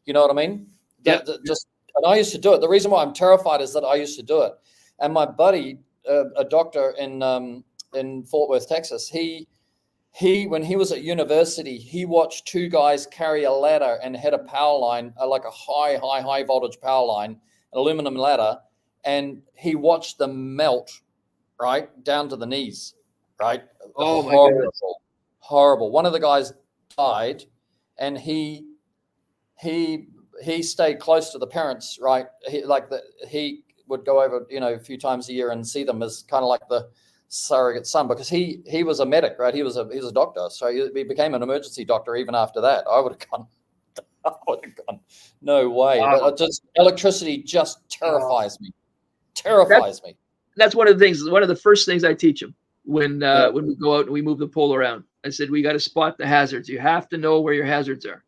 you know what I mean? Yeah. And I used to do it. The reason why I'm terrified is that I used to do it. And my buddy, a doctor in Fort Worth, Texas, he when he was at university, he watched 2 guys carry a ladder and hit a power line, like a high voltage power line, an aluminum ladder, and he watched them melt right down to the knees, right? Oh my goodness. Horrible. One of the guys died, and he stayed close to the parents, right? He would go over, a few times a year and see them as kind of like the surrogate son, because he was a medic, right? He was a doctor, so he became an emergency doctor even after that. I would have gone, no way. Wow. But just electricity just terrifies me. Terrifies me. That's one of the first things I teach them when we go out and we move the pole around. I said, we got to spot the hazards. You have to know where your hazards are.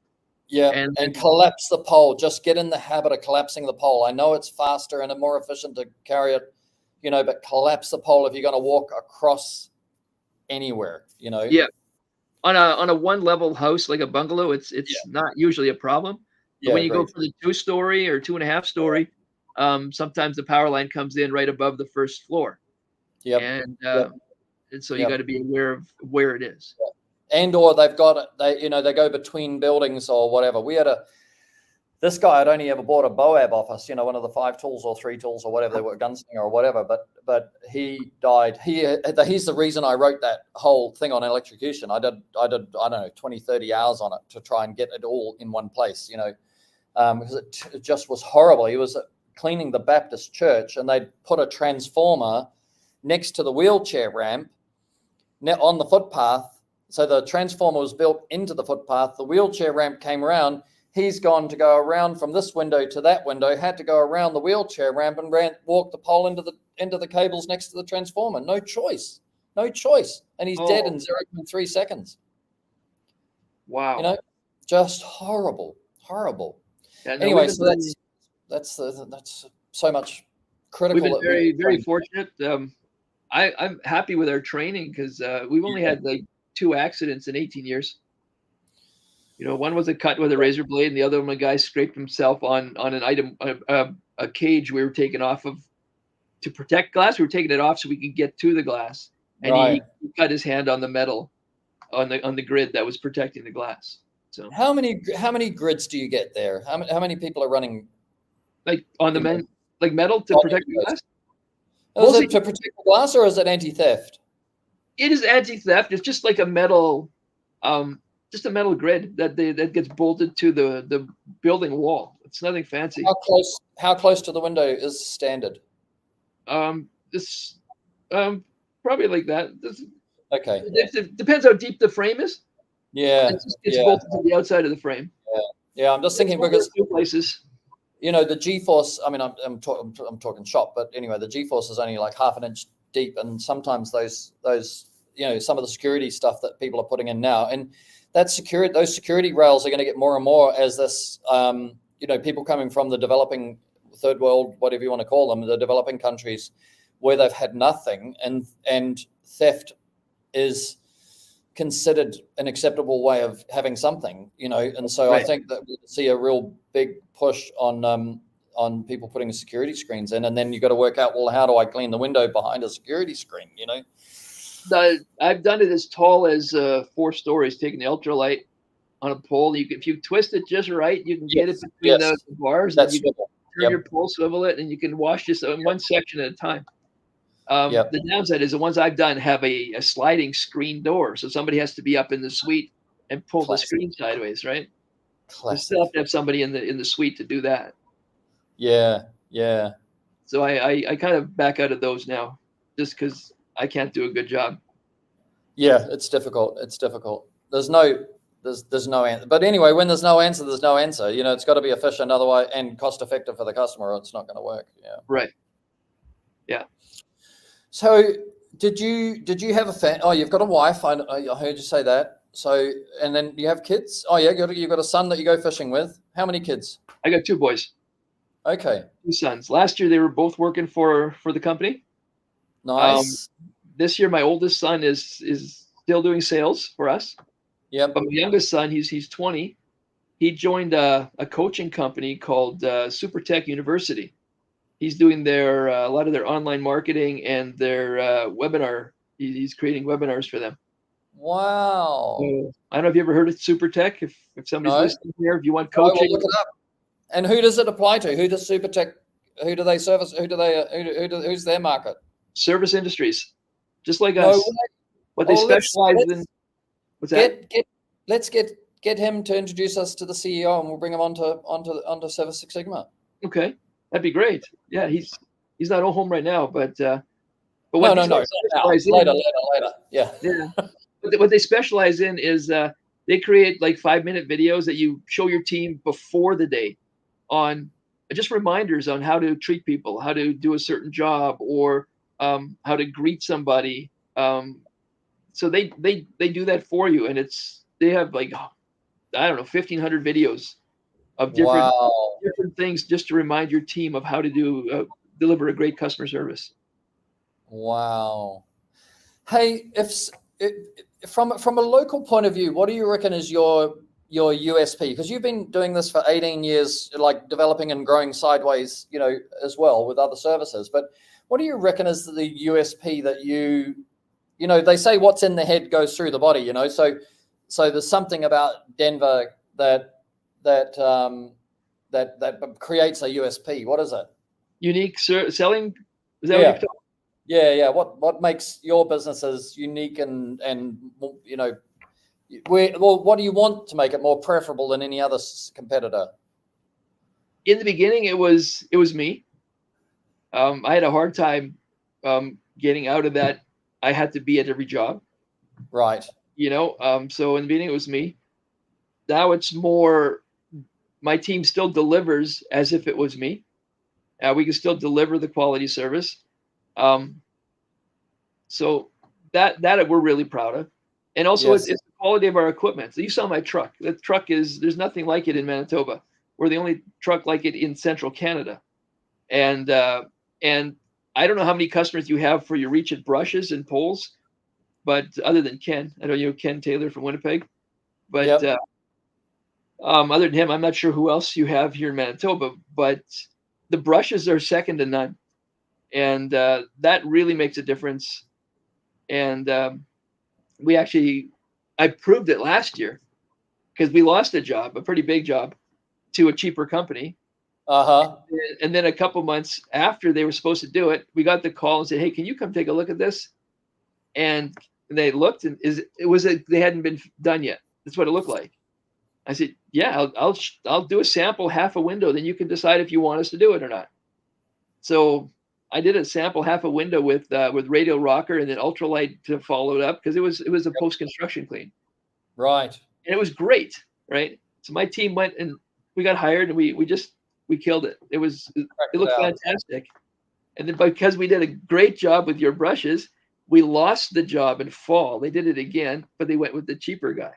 Yeah, and collapse the pole. Just get in the habit of collapsing the pole. I know it's faster and more efficient to carry it, but collapse the pole if you're going to walk across anywhere, Yeah. On a 1-level house like a bungalow, it's not usually a problem. But when you go for the 2-story or 2.5-story, sometimes the power line comes in right above the first floor. Yeah. And so you got to be aware of where it is. Yep. And or they go between buildings or whatever. We had this guy had only ever bought a BOAB off us, one of the 5 tools or 3 tools or whatever, they were gunslinger or whatever, but he died. He's the reason I wrote that whole thing on electrocution. I did I don't know, 20, 30 hours on it to try and get it all in one place, because it just was horrible. He was cleaning the Baptist church, and they'd put a transformer next to the wheelchair ramp on the footpath. So the transformer was built into the footpath. The wheelchair ramp came around. He's gone to go around from this window to that window, had to go around the wheelchair ramp and walk the pole into the cables next to the transformer. No choice. And he's dead in 0.3 seconds. Wow. Just horrible. Yeah, no, anyway, so that's so much critical. We've been very, very fortunate. I'm happy with our training because we've only had like 2 accidents in 18 years. One was a cut with a razor blade, and the other one, a guy scraped himself on an item, a cage we were taking off of to protect glass. We were taking it off so we could get to the glass, and he cut his hand on the metal on the grid that was protecting the glass. So how many grids do you get there? How many people are running? Like on the metal to protect the glass? Is it to protect the glass, or is it anti-theft? It is anti-theft. It's just like a metal just a metal grid that gets bolted to the building wall. It's nothing fancy. How close to the window is standard? This probably like that. Okay. It depends how deep the frame is. Yeah. It's bolted to the outside of the frame. Yeah. I'm just thinking because two places. the GeForce. I mean, I'm talking shop, but anyway, the GeForce is only like half an inch deep, and sometimes those some of the security stuff that people are putting in now, and those security rails are going to get more and more as this people coming from the developing third world, whatever you want to call them, the developing countries, where they've had nothing, and theft is considered an acceptable way of having something, and so Right. I think that we'll see a real big push on people putting security screens in, and then you've got to work out, well, how do I clean the window behind a security screen? I've done it as tall as 4 stories, taking the ultralight on a pole. If you twist it just right, you can get it between the bars. That's and you can turn your pole, swivel it, and you can wash just in one section at a time. The downside is the ones I've done have a sliding screen door, so somebody has to be up in the suite and pull the screen sideways, right? You still have to have somebody in the suite to do that. Yeah. So I kind of back out of those now, just because I can't do a good job. Yeah, it's difficult. There's no answer. But anyway, when there's no answer, there's no answer. It's got to be efficient, otherwise, and cost effective for the customer, or it's not going to work. Yeah. Right. Yeah. So did you have a fan? Oh, you've got a wife. I heard you say that. So, and then you have kids. Oh yeah, you've got a son that you go fishing with. How many kids? I got 2 boys. Okay. 2 sons. Last year they were both working for the company. Nice. This year my oldest son is still doing sales for us. Yeah. But my youngest son, he's 20. He joined a coaching company called Super Tech University. He's doing a lot of their online marketing and their webinar. He's creating webinars for them. Wow. I don't know if you ever heard of Super Tech. If somebody's listening here, if you want coaching, I will look it up. And who does it apply to? Who does Super Tech? Who do they service? Who's their market? Service industries, just like us. What they specialize in. What's that? Let's get him to introduce us to the CEO, and we'll bring him onto Service Six Sigma. Okay, that'd be great. Yeah, he's not at home right now, but no. Later. Yeah. What they specialize in is they create like 5-minute videos that you show your team before the day on just reminders on how to treat people, how to do a certain job, or how to greet somebody. So they do that for you, and they have like, I don't know, 1,500 videos of different things just to remind your team of how to deliver a great customer service. Wow. Hey, from a local point of view, what do you reckon is your USP? Because you've been doing this for 18 years, like developing and growing sideways, as well with other services. But what do you reckon is the USP that they say what's in the head goes through the body, so there's something about Denver that creates a USP. What is it? Unique selling? Is that what you're talking? Yeah. What makes your businesses unique and what do you want to make it more preferable than any other competitor? In the beginning, it was me. I had a hard time getting out of that. I had to be at every job. Right. So in the beginning, it was me. Now it's more, my team still delivers as if it was me. We can still deliver the quality service. So that we're really proud of. And also it's the quality of our equipment. So you saw my truck. The truck there's nothing like it in Manitoba. We're the only truck like it in central Canada. And I don't know how many customers you have for your Reach It brushes and poles, but other than Ken, I know Ken Taylor from Winnipeg, but other than him, I'm not sure who else you have here in Manitoba, but the brushes are second to none. And that really makes a difference. And I proved it last year because we lost a pretty big job, to a cheaper company. And then a couple months after they were supposed to do it, we got the call and said, "Hey, can you come take a look at this?" And they looked, and they hadn't been done yet. That's what it looked like. I said, yeah, I'll do a sample half a window. Then you can decide if you want us to do it or not. So I did a sample half a window with radial rocker and then ultralight to follow it up because it was a post construction clean. Right. And it was great, right? So my team went and we got hired and we killed it. It looked fantastic. And then because we did a great job with your brushes, we lost the job in fall. They did it again, but they went with the cheaper guy.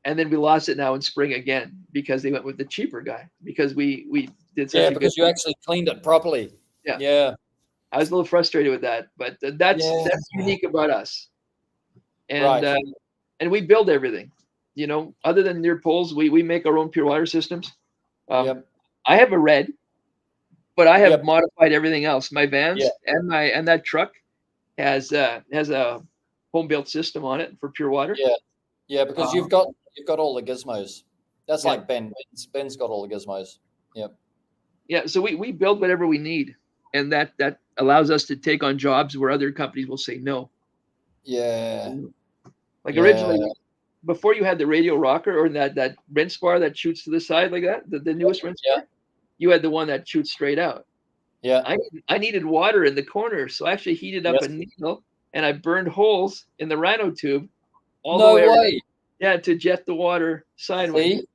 And then we lost it now in spring again because they went with the cheaper guy because we did such a because good you actually cleaned it properly. Yeah. I was a little frustrated with that, but that's unique about us. And and we build everything, other than near poles, we make our own pure water systems. I have a red, but I have modified everything else. My vans and that truck has a home built system on it for pure water. Yeah, because you've got all the gizmos. That's like Ben. Ben's got all the gizmos. Yep. Yeah, so we build whatever we need, and that allows us to take on jobs where other companies will say no. Yeah. Like originally, before you had the radial rocker or that rinse bar that shoots to the side like that, the newest rinse bar, you had the one that shoots straight out. Yeah. I needed water in the corner, so I actually heated up a needle and I burned holes in the rhino tube all the way around. Yeah, to jet the water sideways.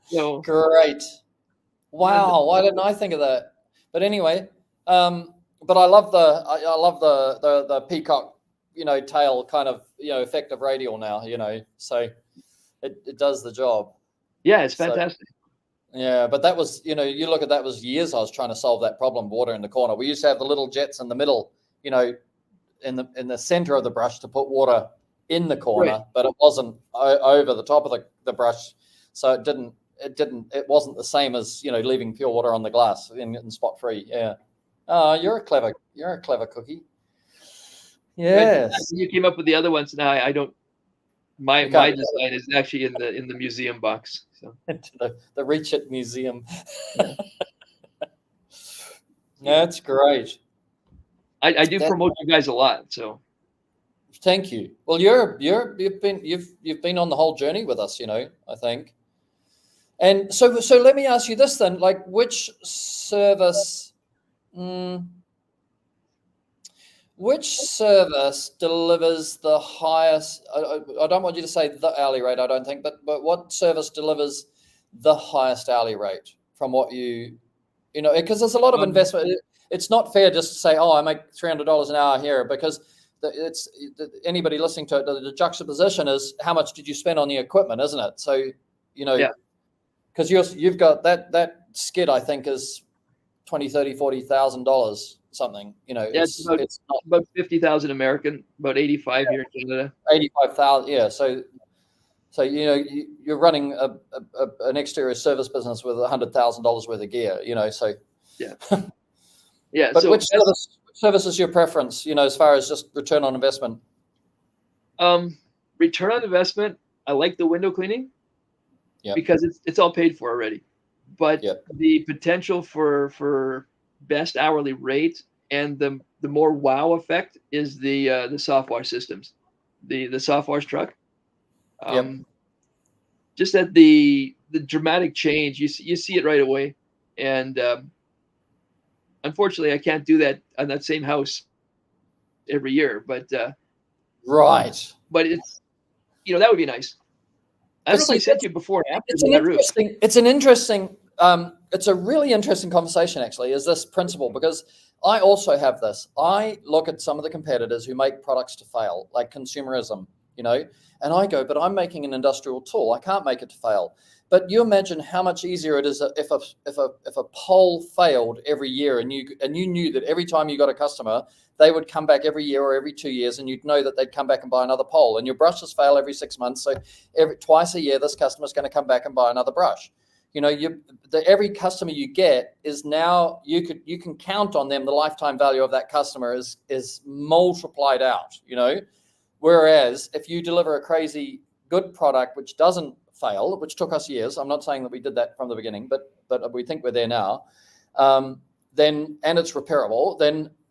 So great. Wow, why didn't I think of that? But anyway, but I love the peacock, tail kind of, effective radial now, so it does the job. Yeah, it's fantastic. Yeah, but that was, you look at that was years I was trying to solve that problem, water in the corner. We used to have the little jets in the middle, in the center of the brush to put water in the corner, but it wasn't over the top of the brush, so it wasn't the same as leaving pure water on the glass in spot free. Yeah. Oh, you're a clever cookie. Yes. You came up with the other ones. Now I don't. My design is actually in the museum box. So the Reach It Museum. That's great. I do promote you guys a lot. So thank you. Well, you've been on the whole journey with us. I think. And so let me ask you this then: like, which service delivers the highest? I don't want you to say the hourly rate, I don't think, but what service delivers the highest hourly rate from what because there's a lot of investment. It's not fair just to say, oh, I make $300 an hour here, because anybody listening to it, the juxtaposition is how much did you spend on the equipment, isn't it? So, because you've got that skid, I think, is $20,000, $30,000, $40,000 something. It's about 50,000 American, about 85 here in Canada. 85,000, yeah. So you're running an exterior service business with $100,000 worth of gear. So yeah. But which service is your preference? As far as just return on investment. Return on investment. I like the window cleaning. Yeah. Because it's all paid for already, but the potential for best hourly rate and the more wow effect is the soft wash systems, the soft wash truck. Just that the dramatic change, you see it right away, and unfortunately I can't do that on that same house every year, but right. But it's that would be nice. I don't know if I said to you before. It's a really interesting conversation, actually, is this principle, because I also have this. I look at some of the competitors who make products to fail, like consumerism, and I go, but I'm making an industrial tool. I can't make it to fail. But you imagine how much easier it is if a pole failed every year, and you knew that every time you got a customer, they would come back every year or every 2 years, and you'd know that they'd come back and buy another pole. And your brushes fail every 6 months, so twice a year this customer's going to come back and buy another brush. Every customer you get is now you can count on them. The lifetime value of that customer is multiplied out. Whereas if you deliver a crazy good product which doesn't fail, which took us years. I'm not saying that we did that from the beginning, but we think we're there now. Then and it's repairable.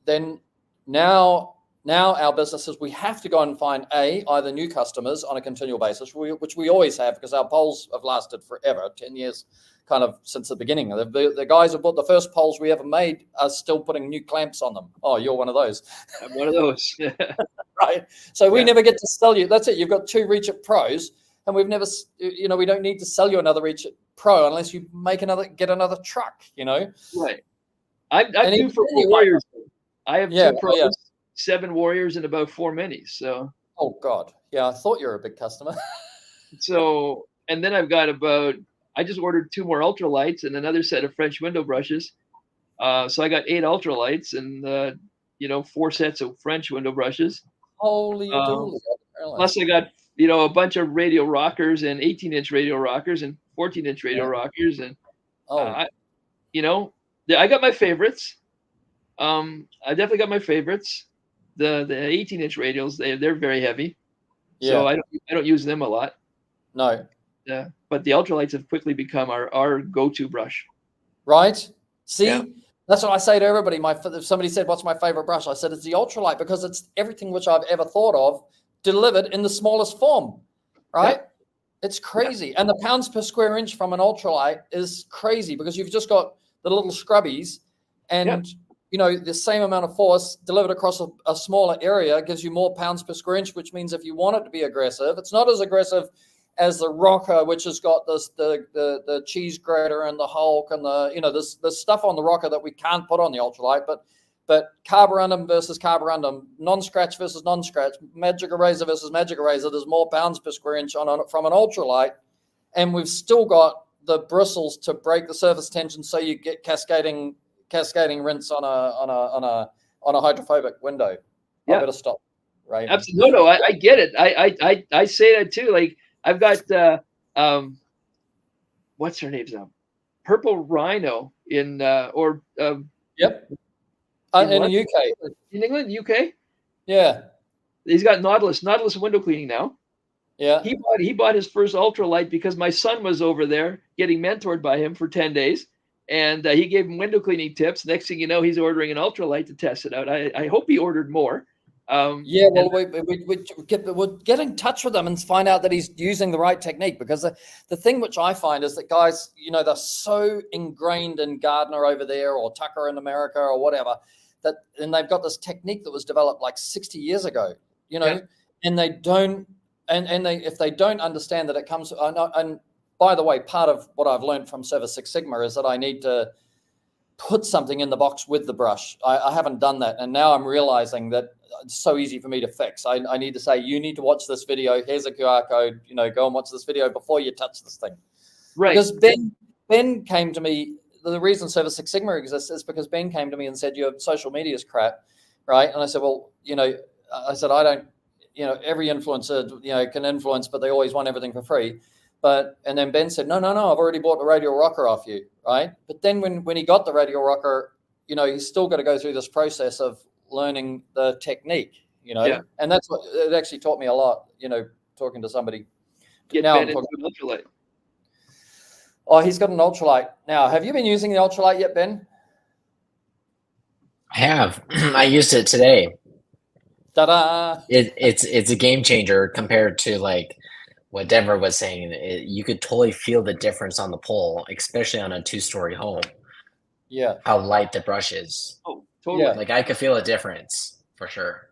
Then now now our businesses, we have to go and find either new customers on a continual basis, which we always have because our poles have lasted forever, 10 years kind of since the beginning. The guys who bought the first poles we ever made are still putting new clamps on them. Oh, you're one of those. I'm one of those. Right. So we never get to sell you. That's it. You've got 2 Reach It Pros, and we've never, we don't need to sell you another Reach It Pro unless you get another truck, Right. I'm due for 4 Warriors. I have 2 Pros, 7 Warriors, and about 4 Minis. So. Oh God. Yeah, I thought you were a big customer. So, and then I've got I just ordered 2 more ultralights and another set of French window brushes. So I got 8 ultralights and 4 sets of French window brushes. Holy dooly. Plus I got a bunch of radio rockers and 18-inch radio rockers and 14-inch radio rockers, and I got my favorites. I definitely got my favorites. The 18-inch radials, they're very heavy, so I don't use them a lot. No. Yeah, but the ultralights have quickly become our go-to brush. Right. See, that's what I say to everybody. If somebody said, "What's my favorite brush?" I said it's the ultralight because it's everything which I've ever thought of delivered in the smallest form. Right. Yep. It's crazy, and the pounds per square inch from an ultralight is crazy because you've just got the little scrubbies, and the same amount of force delivered across a smaller area gives you more pounds per square inch, which means if you want it to be aggressive, it's not as aggressive as the rocker, which has got the cheese grater and the Hulk and the stuff on the rocker that we can't put on the ultralight, but carborundum versus carborundum, non-scratch versus non-scratch, magic eraser versus magic eraser, there's more pounds per square inch from an ultralight, and we've still got the bristles to break the surface tension, so you get cascading rinse on a hydrophobic window. I better stop. Right? Absolutely. No, I get it. I say that too. Like I've got what's her name's Purple Rhino in the UK. In England, UK? Yeah. He's got Nautilus window cleaning now. Yeah. He bought his first ultralight because my son was over there getting mentored by him for 10 days. And he gave him window cleaning tips. Next thing you know, he's ordering an ultralight to test it out. I hope he ordered more. We'll get in touch with him and find out that he's using the right technique, because the thing which I find is that guys, they're so ingrained in Gardner over there or Tucker in America or whatever, and they've got this technique that was developed like 60 years ago, and they don't, and if they don't understand that it comes, and by the way, part of what I've learned from Service Six Sigma is that I need to put something in the box with the brush. I haven't done that. And now I'm realizing that it's so easy for me to fix. I need to say, you need to watch this video. Here's a QR code, go and watch this video before you touch this thing. Right. Because Ben came to me, the reason Service Six Sigma exists is because Ben came to me and said, your social media is crap. Right. And I said, well, I said, I don't, every influencer, can influence, but they always want everything for free. And then Ben said, no, I've already bought the radial rocker off you, right? But then when he got the radial rocker, he's still got to go through this process of learning the technique, and that's what it actually taught me a lot, talking to somebody. Now Ben into an ultralight. Oh, he's got an ultralight. Now, have you been using the ultralight yet, Ben? I have. I used it today. Ta-da! It's a game changer compared to like what Denver was saying. You could totally feel the difference on the pole, especially on a 2-story home. Yeah. How light the brush is. Oh, totally. Yeah. Like I could feel a difference for sure.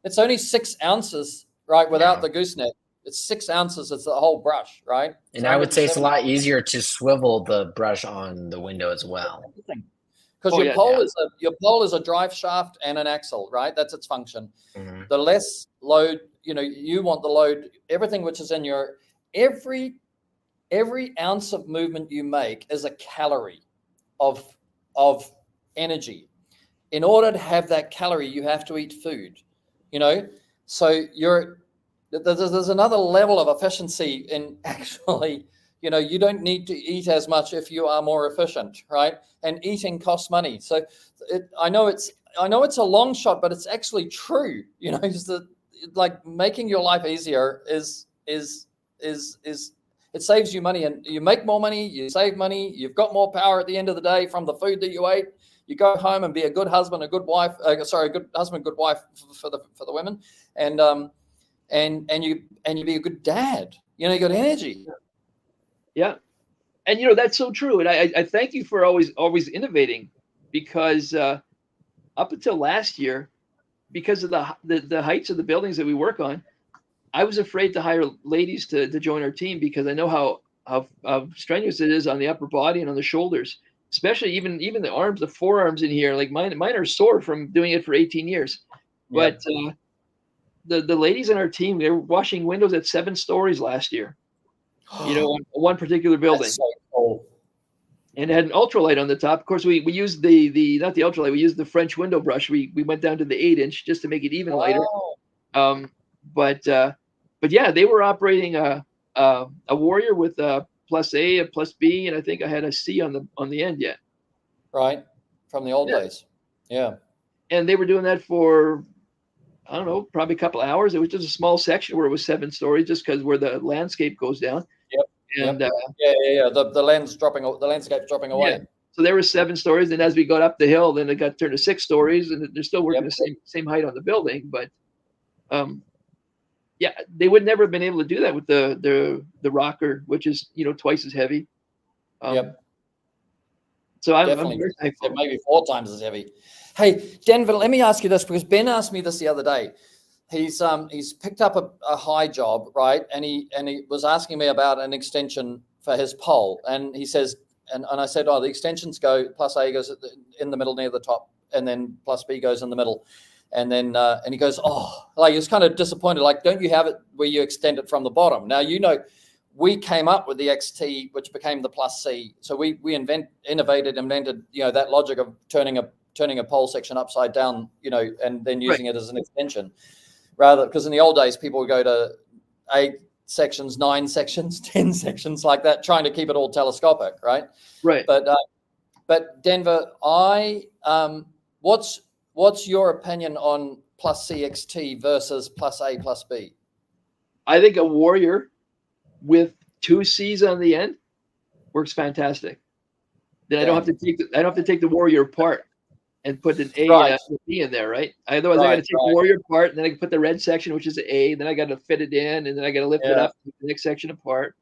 It's only 6 ounces, right? Without the gooseneck. It's 6 ounces. It's the whole brush, right? And I would say it's a lot easier to swivel the brush on the window as well. Because your pole is a drive shaft and an axle, right? That's its function. Mm-hmm. The less load, you want the load, everything which is in your every ounce of movement you make is a calorie of energy. In order to have that calorie, you have to eat food. So there's another level of efficiency in actually. You don't need to eat as much if you are more efficient, right? And eating costs money. So I know it's a long shot, but it's actually true. Is that like making your life easier is it saves you money, and you make more money, you save money, you've got more power at the end of the day from the food that you ate. You go home and be a good husband, a good wife. A good husband, good wife for the women, and you be a good dad. You know, you got energy. Yeah. And, you know, that's so true. And I thank you for always innovating, because up until last year, because of the heights of the buildings that we work on, I was afraid to hire ladies to join our team, because I know how strenuous it is on the upper body and on the shoulders, especially even the arms, the forearms in here. Like mine are sore from doing it for 18 years. But the ladies on our team, they were washing windows at 7 stories last year. You know, on one particular building. That's so cool. And it had an ultralight on the top. Of course, we used the not the ultralight, we used the French window brush. We went down to the 8-inch just to make it even lighter. But yeah, they were operating a Warrior with a plus A, a plus B, and I think I had a C on the end yet. Right, from the old days. Yeah. And they were doing that for, I don't know, probably a couple of hours. It was just a small section where it was 7 stories, just because where the landscape goes down. Yep. And the landscape's dropping away. Yeah. So there were 7 stories, and as we got up the hill, then it got turned to 6 stories, and they're still working the same height on the building. But yeah, they would never have been able to do that with the rocker, which is, you know, twice as heavy. So I'm very thankful. Maybe 4 times as heavy. Hey, Denver, let me ask you this, because Ben asked me this the other day. He's picked up a high job, right? And he was asking me about an extension for his pole. And he says, and I said, oh, the extensions go, plus A goes in the middle near the top, and then plus B goes in the middle. And then and he goes, oh, like, he was kind of disappointed. Like, don't you have it where you extend it from the bottom? Now, you know, we came up with the XT, which became the plus C. So we invented, you know, that logic of turning a pole section upside down, you know, and then using it as an extension. Rather, because in the old days, people would go to 8 sections, 9 sections, 10 sections, like that, trying to keep it all telescopic, right? Right. But Denver, what's your opinion on plus CXT versus plus A plus B? I think a Warrior with 2 C's on the end works fantastic. Then I don't have to take the Warrior apart and put an A and a B in there, right? Otherwise, I got to take the Warrior apart, and then I can put the red section, which is an A. Then I got to fit it in, and then I got to lift it up, and put the next section apart.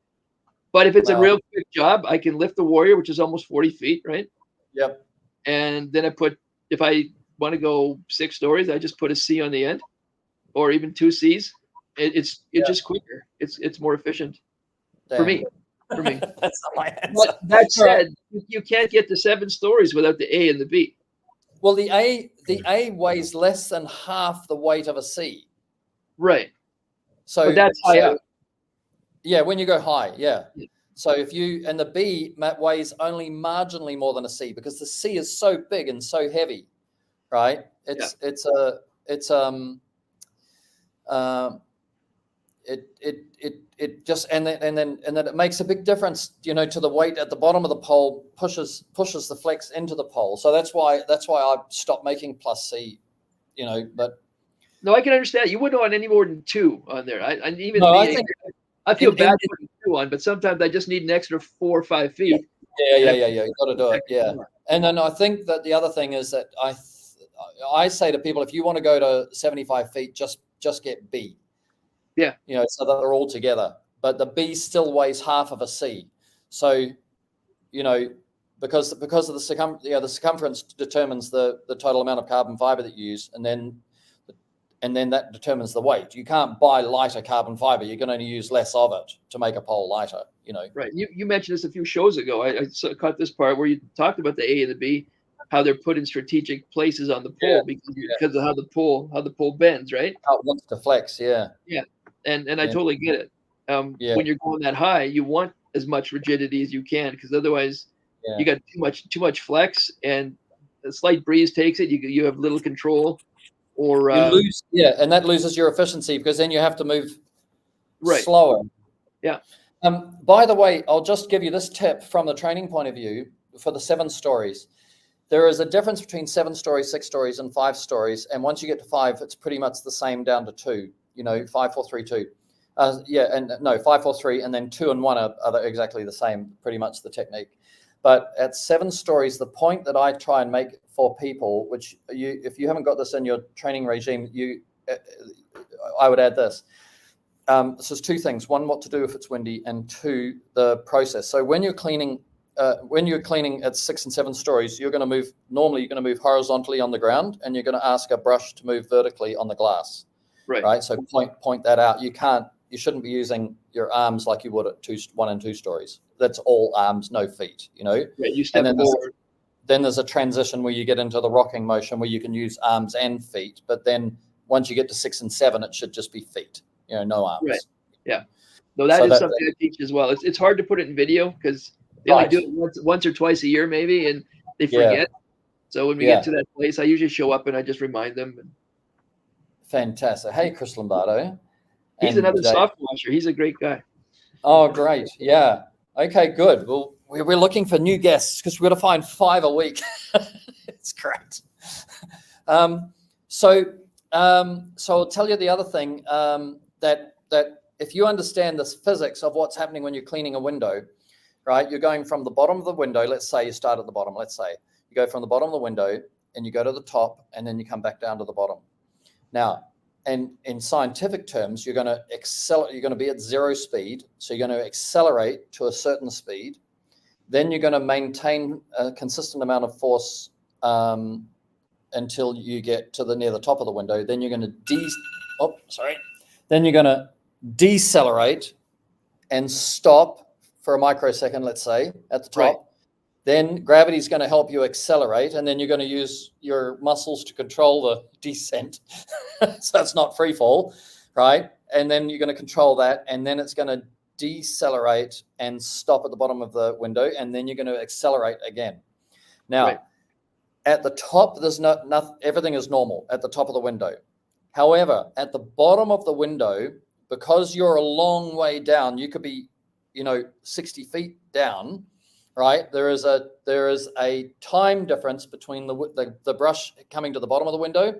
But if it's a real quick job, I can lift the Warrior, which is almost 40 feet, right? Yep. And then if I want to go 6 stories, I just put a C on the end, or even 2 C's. It's just quicker. It's more efficient for me. That's not my answer. But that said, you can't get to 7 stories without the A and the B. Well, the A weighs less than half the weight of a C. Right. So but that's high up. Yeah, when you go high, So and the B weighs only marginally more than a C, because the C is so big and so heavy, right? It just and then it makes a big difference, you know, to the weight at the bottom of the pole, pushes the flex into the pole. So that's why I stopped making plus C, you know. But no, I can understand. You wouldn't want any more than 2 on there. I feel bad putting 2 on, but sometimes I just need an extra 4 or 5 feet. Yeah. You got to do it. Yeah. And then I think that the other thing is that I say to people, if you want to go to 75 feet, just get B. Yeah. You know, so that they're all together. But the B still weighs half of a C. So, you know, because of the circumference determines the total amount of carbon fiber that you use, and then that determines the weight. You can't buy lighter carbon fiber. You can only use less of it to make a pole lighter, you know. Right. You mentioned this a few shows ago. I caught this part where you talked about the A and the B, how they're put in strategic places on the pole because of how the pole bends, right? How it wants to flex, yeah. Yeah. And I totally get it. When you're going that high, you want as much rigidity as you can, because otherwise you got too much flex, and a slight breeze takes it. You have little control, or you lose, and that loses your efficiency, because then you have to move slower. Yeah. By the way, I'll just give you this tip from the training point of view for the 7 stories. There is a difference between 7 stories, 6 stories, and 5 stories, and once you get to 5, it's pretty much the same down to 2. You know, 5, 4, 3, 2. 5, 4, 3, and then 2 and 1 are exactly the same, pretty much the technique. But at 7 stories, the point that I try and make for people, which if you haven't got this in your training regime, I would add this. This is two things: one, what to do if it's windy, and two, the process. So when you're cleaning at 6 and 7 stories, you're going to move horizontally on the ground, and you're going to ask a brush to move vertically on the glass. Right. So point that out. You shouldn't be using your arms like you would at 1 and 2 stories. That's all arms, no feet. Right, you step forward. Then there's a transition where you get into the rocking motion where you can use arms and feet. But then once you get to 6 and 7, it should just be feet. No arms. Right. Yeah. No, that is something I teach as well. It's hard to put it in video because they only do it once or twice a year maybe, and they forget. Yeah. So when we get to that place, I usually show up and I just remind them. Fantastic. Hey, Chris Lombardo. He's another soft washer. He's a great guy. Oh, great. Yeah. Okay, good. Well, we're looking for new guests because we're going to find 5 a week. It's great. So I'll tell you the other thing, that if you understand this physics of what's happening when you're cleaning a window, right? You're going from the bottom of the window. Let's say you start at the bottom. Let's say you go from the bottom of the window and you go to the top and then you come back down to the bottom. Now, and in scientific terms, you're going to accelerate. You're going to be at 0 speed. So you're going to accelerate to a certain speed. Then you're going to maintain a consistent amount of force until you get to near the top of the window. Then you're going to Then you're going to decelerate and stop for a microsecond, let's say, at the top. Right. Then gravity is going to help you accelerate, and then you're going to use your muscles to control the descent. So it's not free fall, right? And then you're going to control that, and then it's going to decelerate and stop at the bottom of the window, and then you're going to accelerate again. Now, at the top, there's everything is normal at the top of the window. However, at the bottom of the window, because you're a long way down, you could be, 60 feet down, right? There is a time difference between the brush coming to the bottom of the window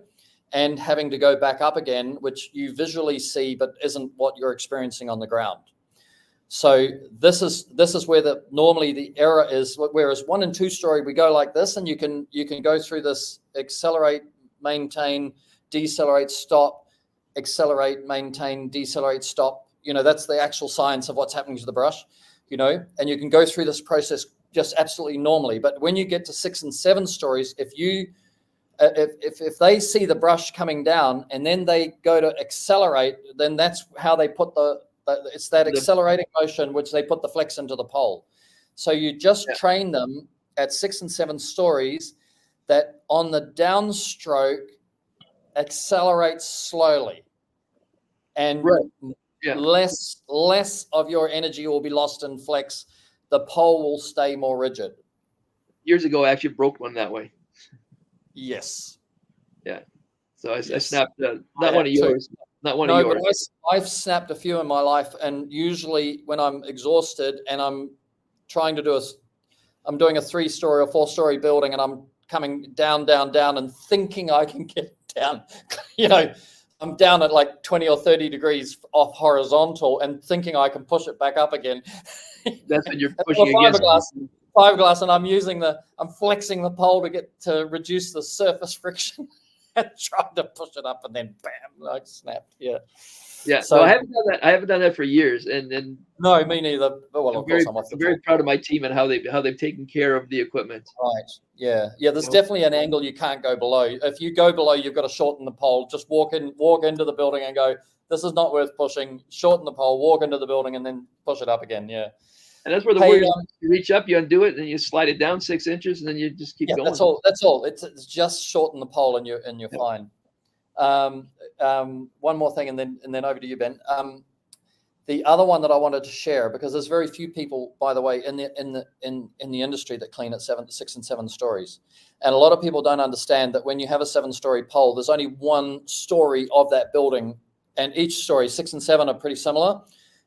and having to go back up again, which you visually see, but isn't what you're experiencing on the ground. So this is where normally the error is. Whereas 1 and 2 story, we go like this, and you can go through this: accelerate, maintain, decelerate, stop, accelerate, maintain, decelerate, stop. That's the actual science of what's happening to the brush. And you can go through this process just absolutely normally. But when you get to 6 and 7 stories, if they see the brush coming down and then they go to accelerate, then that's how they put it's that accelerating motion which they put the flex into the pole. So you just train them at 6 and 7 stories that on the downstroke accelerate slowly, and less of your energy will be lost in flex. The pole will stay more rigid. Years ago, I actually broke one that way. Yes. Yeah. So I snapped not one of yours. Not one of yours. But I've snapped a few in my life, and usually when I'm exhausted and I'm trying to I'm doing a 3-story or 4-story building, and I'm coming down, and thinking I can get down, I'm down at like 20 or 30 degrees off horizontal and thinking I can push it back up again. That's when you're pushing against fiberglass, and I'm flexing the pole to reduce the surface friction and trying to push it up, and then bam, like snapped. Yeah. Yeah. So I haven't done that. I haven't done that for years, and no, me neither. Well, I'm very proud of my team and how they've taken care of the equipment. Right. Yeah. Yeah. There's definitely an angle you can't go below. If you go below, you've got to shorten the pole. Just walk into the building and go, this is not worth pushing. Shorten the pole, walk into the building, and then push it up again. Yeah. And that's where the word is. You reach up, you undo it, and you slide it down 6 inches, and then you just keep going. That's all. It's just shorten the pole, and you're fine. One more thing, and then over to you, Ben. The other one that I wanted to share, because there's very few people, by the way, in the industry that clean at 6 and 7 stories, and a lot of people don't understand that when you have a 7-story pole, there's only 1 story of that building, and each story, 6 and 7, are pretty similar,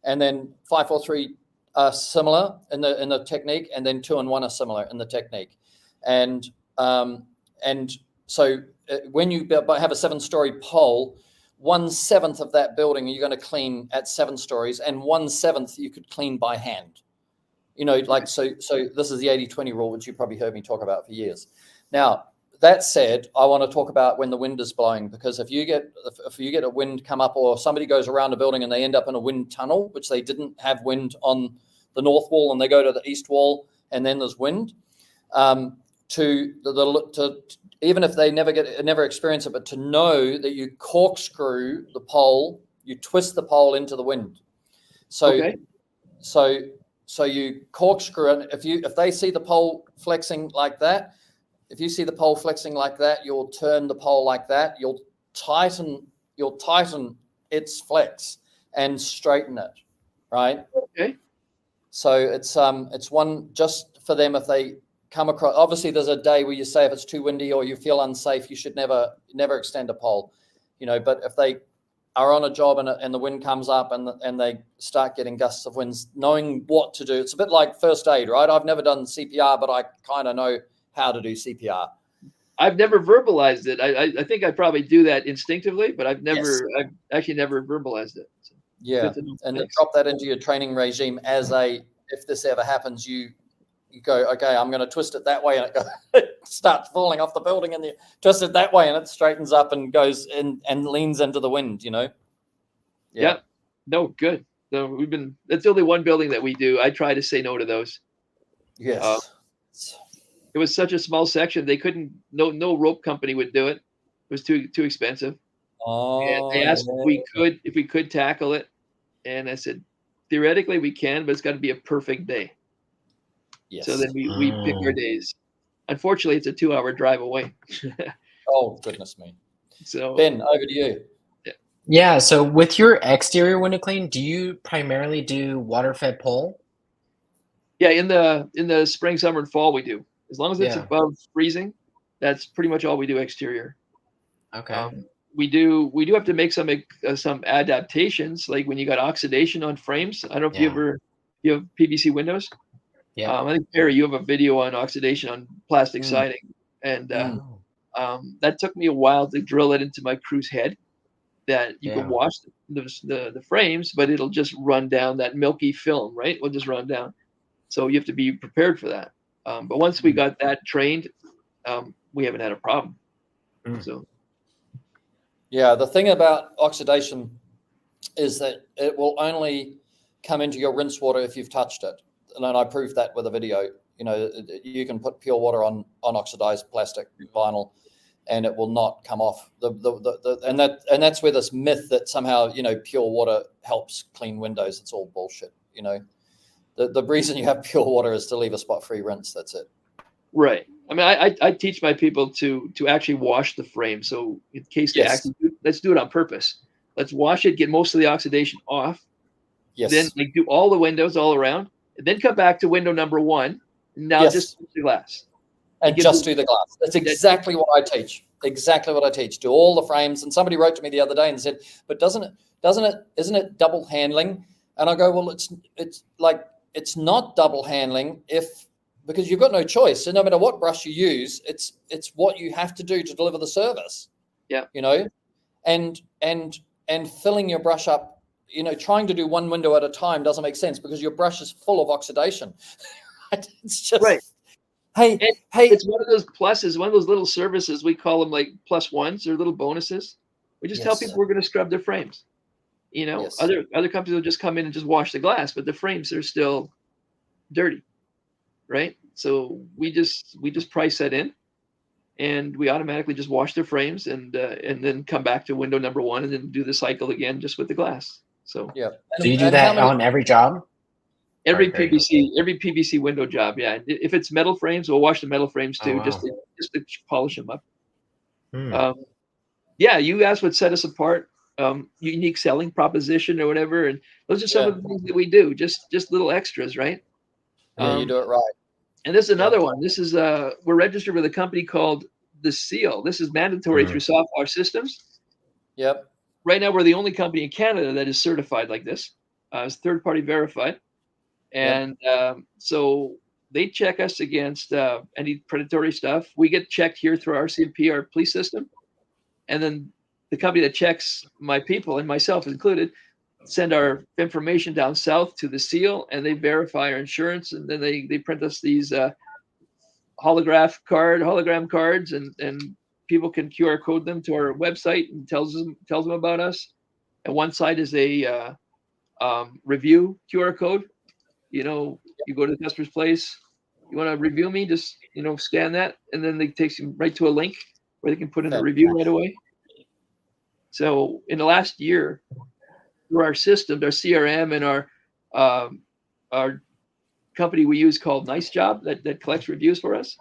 and then 5, 4, 3 are similar in the technique, and then 2 and 1 are similar in the technique, and so when you have a 7-story pole, 1/7 of that building you're going to clean at 7 stories, and 1/7 you could clean by hand. So this is the 80-20 rule, which you probably heard me talk about for years. Now, that said, I want to talk about when the wind is blowing, because if you get a wind come up, or somebody goes around a building and they end up in a wind tunnel, which they didn't have wind on the north wall, and they go to the east wall and then there's wind, even if they never experience it, but to know that you corkscrew the pole, you twist the pole into the wind. So you corkscrew it. If they see the pole flexing like that, you'll turn the pole like that. You'll tighten its flex and straighten it, right? Okay. So it's one just for them if they come across. Obviously, there's a day where you say if it's too windy or you feel unsafe, you should never extend a pole, But if they are on a job and the wind comes up and they start getting gusts of winds, knowing what to do. It's a bit like first aid, right? I've never done CPR, but I kind of know how to do CPR. I've never verbalized it. I think I probably do that instinctively, but I've actually never verbalized it. So yeah, and then drop that into your training regime if this ever happens, you go, okay, I'm going to twist it that way, and it starts falling off the building, and you twist it that way, and it straightens up and goes in and leans into the wind, Yeah. No, good. So that's the only one building that we do. I try to say no to those. Yes. It was such a small section. They couldn't, no rope company would do it. It was too expensive. And they asked if we could tackle it. And I said, theoretically we can, but it's got to be a perfect day. Yes. So then we pick our days. Unfortunately, it's a 2-hour drive away. Oh, goodness me. So Ben, over to you. Yeah, so with your exterior window clean, do you primarily do water-fed pole? Yeah, in the spring, summer, and fall we do. As long as it's above freezing, that's pretty much all we do exterior. Okay. We do have to make some adaptations, like when you got oxidation on frames. I don't know if you have PVC windows. Yeah. I think Perry, you have a video on oxidation on plastic siding, and that took me a while to drill it into my crew's head. That you can wash the frames, but it'll just run down that milky film, right? It will just run down. So you have to be prepared for that. But once we got that trained, we haven't had a problem. So. Yeah, the thing about oxidation is that it will only come into your rinse water if you've touched it. And I proved that with a video. You can put pure water on oxidized plastic vinyl, and it will not come off. And that's where this myth that somehow pure water helps clean windows. It's all bullshit. The reason you have pure water is to leave a spot-free rinse. That's it. Right. I mean, I teach my people to actually wash the frame. So in case they let's do it on purpose. Let's wash it, get most of the oxidation off. Yes. Then do all the windows all around, and then come back to window number 1. Now just do the glass. And just do the glass. That's exactly what I teach. Exactly what I teach. Do all the frames. And somebody wrote to me the other day and said, "But isn't it double handling?" And I go, "Well, it's not double handling because you've got no choice. So no matter what brush you use, it's what you have to do to deliver the service." Yeah. And filling your brush up, trying to do one window at a time doesn't make sense because your brush is full of oxidation. It's just right. Hey, it's one of those pluses, one of those little services. We call them like +1s or little bonuses. We just tell people we're going to scrub their frames. Other companies will just come in and just wash the glass, but the frames are still dirty, right? So we just price that in, and we automatically just wash their frames and then come back to window number 1 and then do the cycle again just with the glass. So yeah. Do you do that on every job? Every PVC window job, yeah. If it's metal frames, we'll wash the metal frames too, just to polish them up. You asked what set us apart, unique selling proposition or whatever, and those are some of the things that we do, just little extras, right? Yeah, you do it right. And this is another one. This is we're registered with a company called The Seal. This is mandatory through Software Systems. Yep. Right now, we're the only company in Canada that is certified like this. It's third-party verified. And so they check us against any predatory stuff. We get checked here through our CMP, our police system. And then the company that checks my people and myself included send our information down south to the Seal, and they verify our insurance. And then they print us these hologram cards, and people can QR code them to our website and tells them about us. And one side is a review QR code. You go to the customer's place, you want to review me, just scan that, and then it takes you right to a link where they can put in a review right away. So in the last year, through our system, our CRM, and our company we use called Nice Job that collects reviews for us,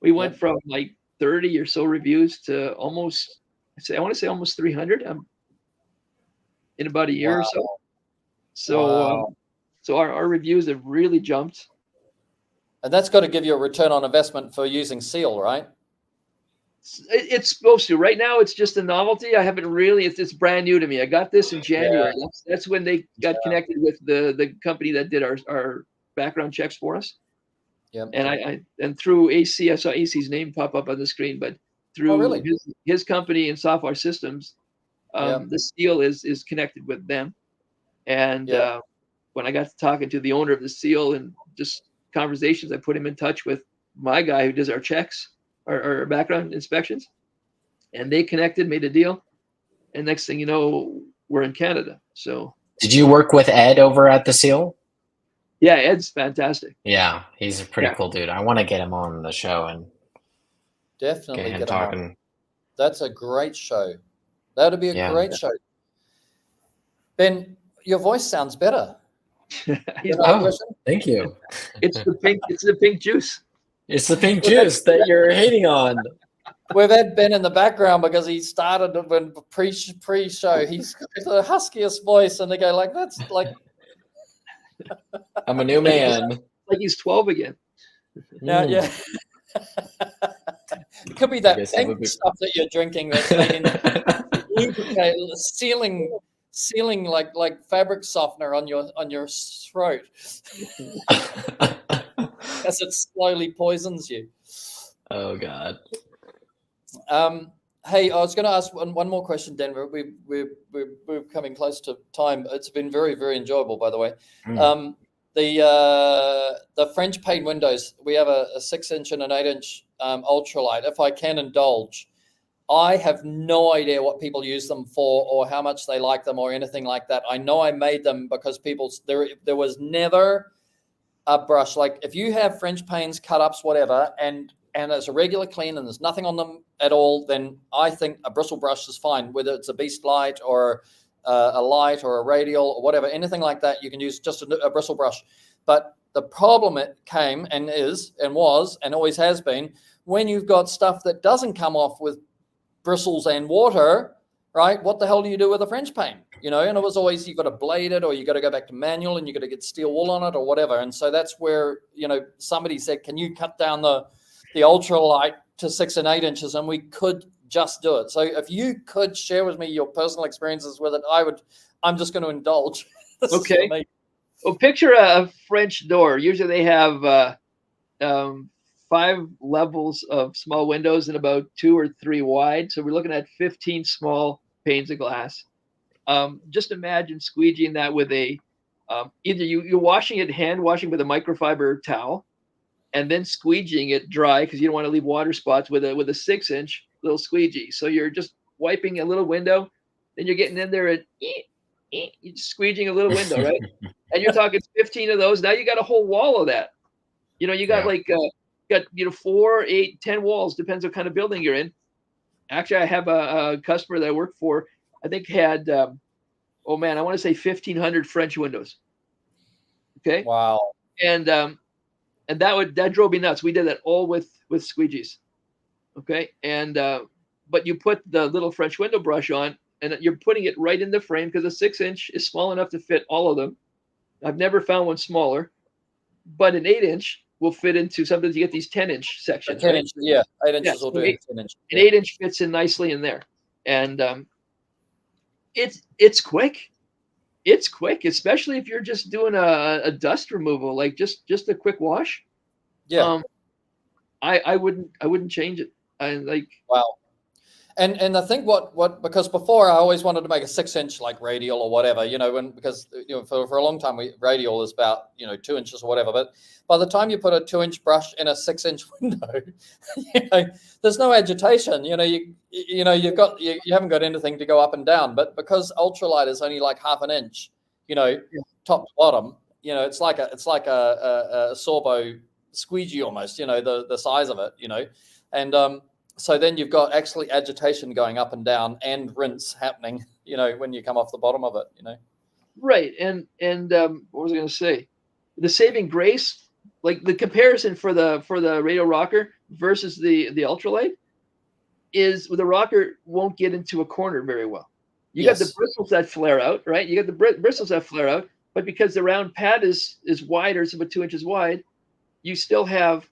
we went from like 30 or so reviews to almost 300 in about a year or so. So so our reviews have really jumped. And that's got to give you a return on investment for using Seal, right? It's supposed to. Right now, it's just a novelty. I haven't really. It's brand new to me. I got this in January. That's when they got connected with the company that did our background checks for us. Yeah. And through AC, I saw AC's name pop up on the screen, but through his company and Software Systems, the Seal is connected with them. And when I got to talking to the owner of the Seal and just conversations, I put him in touch with my guy who does our checks, our background inspections, and they connected, made a deal, and next thing you know, we're in Canada. So did you work with Ed over at the Seal? Yeah, Ed's fantastic. Yeah, he's a pretty cool dude. I want to get him on the show and definitely get him talking. On. That's a great show. That would be a great show. Ben, your voice sounds better. Thank you. It's the pink juice. It's the pink juice that you're hating on. We've had Ben in the background because he started when pre-show. He's got the huskiest voice, and they go like, "That's like." I'm a new man. Like he's 12 again. Yeah. It could be that pink stuff that you're drinking that's making sealing like fabric softener on your throat as it slowly poisons you. Oh God. Hey, I was going to ask one more question, Denver. We're coming close to time. It's been very, very enjoyable, by the way. The French pane windows. We have a 6-inch and an 8-inch ultralight. If I can indulge, I have no idea what people use them for or how much they like them or anything like that. I know I made them because there was never a brush. Like if you have French panes, cut-ups, whatever, and it's a regular clean and there's nothing on them at all, then I think a bristle brush is fine, whether it's a Beast light or a light or a radial or whatever, anything like that, you can use just a bristle brush. But the problem it came and is and was and always has been when you've got stuff that doesn't come off with bristles and water, right? What the hell do you do with a French pane? And it was always you got to blade it or you got to go back to manual and you got to get steel wool on it or whatever. And so that's where, somebody said, can you cut down the ultralight to 6 and 8 inches? And we could just do it. So if you could share with me your personal experiences with it, I'm just going to indulge. Okay. Well, picture a French door. Usually they have 5 levels of small windows and about 2 or 3 wide. So we're looking at 15 small panes of glass. Just imagine squeegeeing that with either you're washing it, hand washing with a microfiber towel, and then squeegeeing it dry because you don't want to leave water spots with a 6-inch little squeegee. So you're just wiping a little window, then you're getting in there and you're squeegeeing a little window, right? And you're talking 15 of those. Now you got a whole wall of that. You got 4, 8, 10 walls, depends what kind of building you're in. Actually, I have a customer that I work for, I think had, I want to say 1,500 French windows. Okay. Wow. And that drove me nuts. We did that all with squeegees. Okay. And, but you put the little French window brush on and you're putting it right in the frame because a 6-inch is small enough to fit all of them. I've never found one smaller, but an 8-inch will fit into, sometimes you get these 10-inch sections. 10 inch, yeah. 8 inches will do 10 inch. An 8-inch fits in nicely in there. And it's quick. It's quick, especially if you're just doing a dust removal, like just a quick wash. Yeah. I wouldn't change it. Wow. And I think what because before I always wanted to make a 6-inch like radial or whatever, because for a long time radial is about 2 inches or whatever. But by the time you put a 2-inch brush in a 6-inch window, there's no agitation. You haven't got anything to go up and down. But because ultralight is only like half an inch, top to bottom, it's like a Sorbo squeegee almost. The size of it, and so then you've got actually agitation going up and down and rinse happening, when you come off the bottom of it, Right. And what was I going to say? The saving grace, like the comparison for the radial rocker versus the ultralight, is the rocker won't get into a corner very well. You got the bristles that flare out, right? You got the bristles that flare out, but because the round pad is wider, it's about 2 inches wide, you still have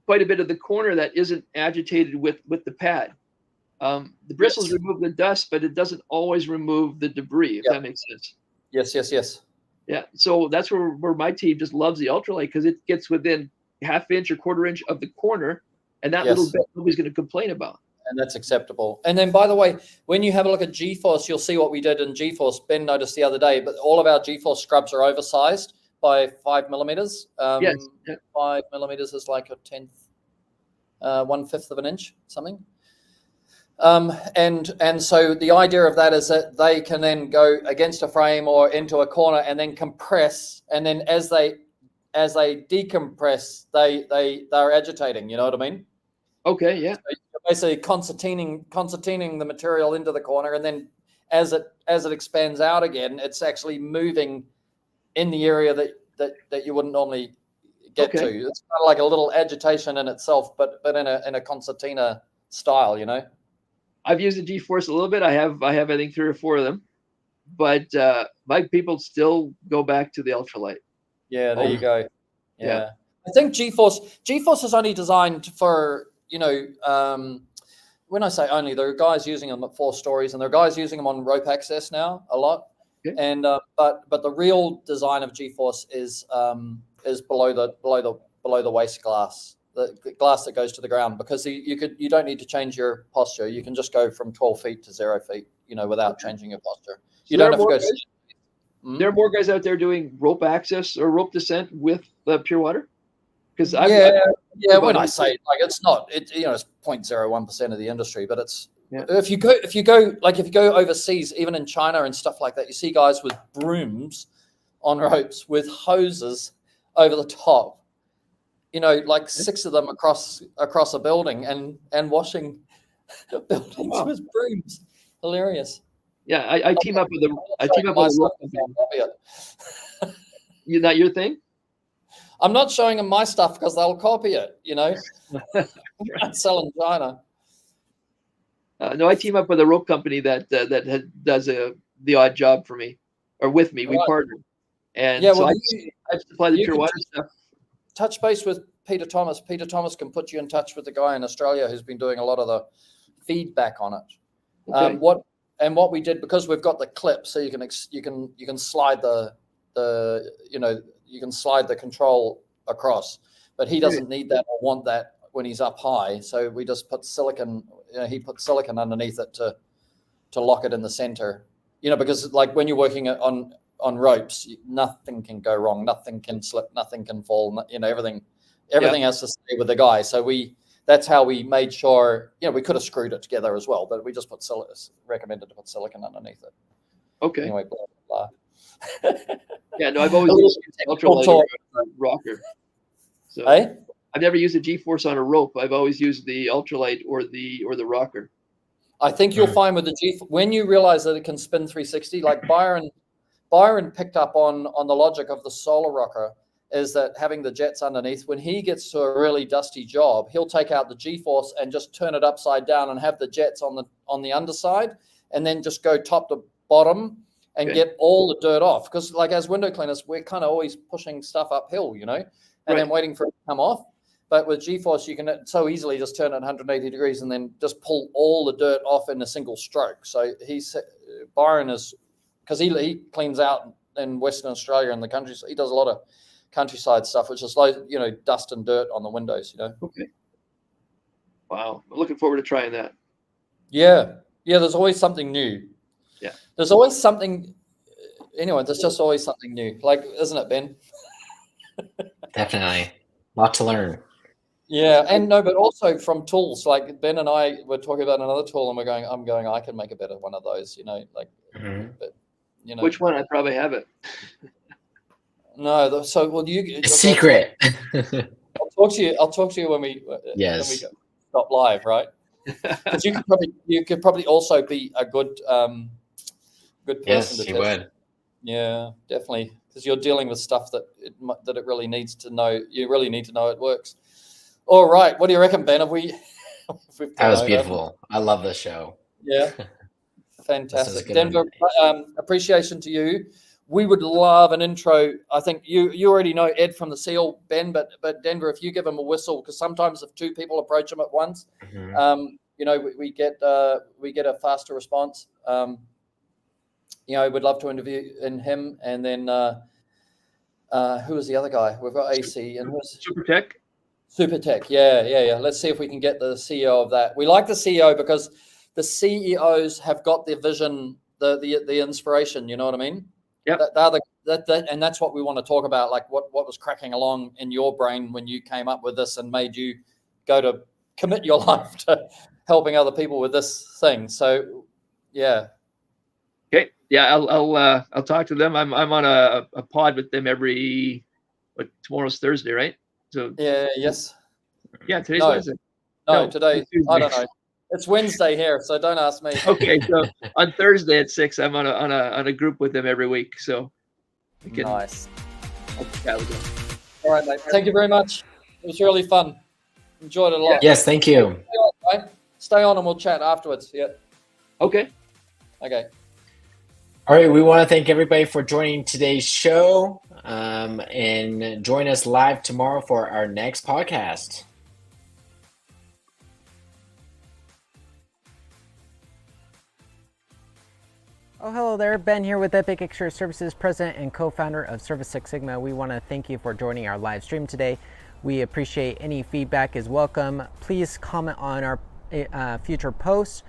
quite a bit of the corner that isn't agitated with the pad. The bristles remove the dust, but it doesn't always remove the debris, if that makes sense. Yes. Yeah. So that's where my team just loves the ultralight, because it gets within half inch or quarter inch of the corner, and that little bit nobody's going to complain about. And that's acceptable. And then, by the way, when you have a look at GeForce, you'll see what we did in GeForce. Ben noticed the other day, but all of our GeForce scrubs are oversized by 5 millimeters. 5 millimeters is like a 1/5 of an inch, something. And so the idea of that is that they can then go against a frame or into a corner and then compress, and then as they decompress, they're agitating. You know what I mean? Okay, yeah. So you're basically concertining the material into the corner, and then as it expands out again, it's actually moving in the area that you wouldn't normally get to. It's kind of like a little agitation in itself, but in a concertina style, I've used the GeForce a little bit. I have I think 3 or 4 of them, but my people still go back to the ultralight. Yeah, there you go. Yeah. I think GeForce is only designed for, when I say only, there are guys using them at 4 stories, and there are guys using them on rope access now a lot. Okay. And but the real design of GeForce is below the waist glass, the glass that goes to the ground, because you don't need to change your posture. You can just go from 12 feet to 0 feet, without changing your posture. You don't have to go. There are more guys out there doing rope access or rope descent with Pure Water. Because when I say it's not, it's 0.01% of the industry, but it's if you go overseas, even in China and stuff like that, you see guys with brooms on ropes with hoses over the top, like 6 of them across a building and washing buildings with brooms. Hilarious. Yeah, I team up with a rope company. Is that your thing? I'm not showing them my stuff because they'll copy it, I'm selling China. No, I team up with a rope company that does the odd job for me, or with me. Right. We partner, and so I supply the Pure Water stuff. Touch base with Peter Thomas. Peter Thomas can put you in touch with the guy in Australia who's been doing a lot of the feedback on it. Okay. What we did, because we've got the clip, so you can slide you can slide the control across, but he doesn't need that or want that when he's up high. So we just put silicon. He put silicon underneath it to lock it in the center. Because like when you're working on ropes, nothing can go wrong, nothing can slip, nothing can fall. Everything has to stay with the guy. So that's how we made sure. We could have screwed it together as well, but we just recommended to put silicon underneath it. Okay. Anyway, blah blah. Yeah, no, I've always used ultralight rocker. So I've never used a GeForce on a rope. I've always used the ultralight or the rocker. I think you'll find with the GeForce, when you realize that it can spin 360, like Byron picked up on the logic of the solar rocker, is that having the jets underneath, when he gets to a really dusty job, he'll take out the GeForce and just turn it upside down and have the jets on the underside, and then just go top to bottom and get all the dirt off. Because like as window cleaners, we're kind of always pushing stuff uphill, and then waiting for it to come off. But with GeForce, you can so easily just turn it 180 degrees and then just pull all the dirt off in a single stroke. So Byron is, because he cleans out in Western Australia and the countryside. He does a lot of countryside stuff, which is like, dust and dirt on the windows, Okay. Wow. I'm looking forward to trying that. Yeah. Yeah, there's always something new. Yeah. There's always something. Anyway, there's just always something new. Like, isn't it, Ben? Definitely. Lot to learn. Yeah, and no, but also from tools. Like Ben and I were talking about another tool, and I'm going, I can make a better one of those. Like, but Which one? I probably have it. No, so well, A secret. I'll talk to you when we Yes. stop live, right? Because you could probably also be a good person Yes, to he test. would. Yeah, definitely, because you're dealing with stuff that it really needs to know. You really need to know it works. All right, what do you reckon, Ben? Have we? That was beautiful. I love this show. Yeah, This fantastic. is a good Denver, one. appreciation to you. We would love an intro. I think you already know Ed from the Seal, Ben, but Denver, if you give him a whistle, because sometimes if two people approach him at once, we get a faster response. We'd love to interview him, and then who was the other guy? We've got AC and Super Tech. Super Tech. Yeah. Let's see if we can get the CEO of that. We like the CEO because the CEOs have got their vision, the inspiration. You know what I mean? Yeah. And that's what we want to talk about. Like what was cracking along in your brain when you came up with this and made you go to commit your life to helping other people with this thing. So, yeah. Okay. Yeah, I'll talk to them. I'm on a pod with them tomorrow's Thursday, right? So Yes. Yeah, today's Wednesday. No, today I don't know. It's Wednesday here, so don't ask me. Okay, so on Thursday at 6, I'm on a group with them every week. So nice. Chat with them. All right, mate. Thank you very much. It was really fun. Enjoyed it a lot. Yes, thank you. Stay on and we'll chat afterwards. Yeah. Okay. Okay. All right, we want to thank everybody for joining today's show, and join us live tomorrow for our next podcast. Oh, hello there. Ben here with Epic Exterior Services, president and co-founder of Service Six Sigma. We want to thank you for joining our live stream today. We appreciate any feedback is welcome. Please comment on our future posts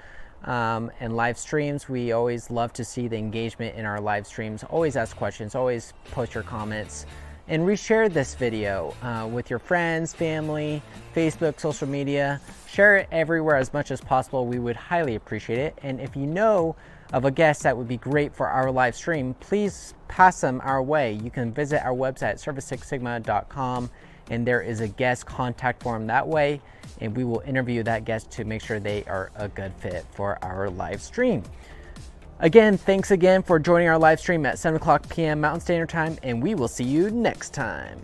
and live streams. We always love to see the engagement in our live streams. Always ask questions, always post your comments, and reshare this video with your friends, family, Facebook, social media. Share it everywhere as much as possible. We would highly appreciate it. And if you know of a guest that would be great for our live stream, please pass them our way. You can visit our website, service6sigma.com, and there is a guest contact form that way, and we will interview that guest to make sure they are a good fit for our live stream. Again, thanks again for joining our live stream at 7 o'clock p.m. Mountain Standard Time, and we will see you next time.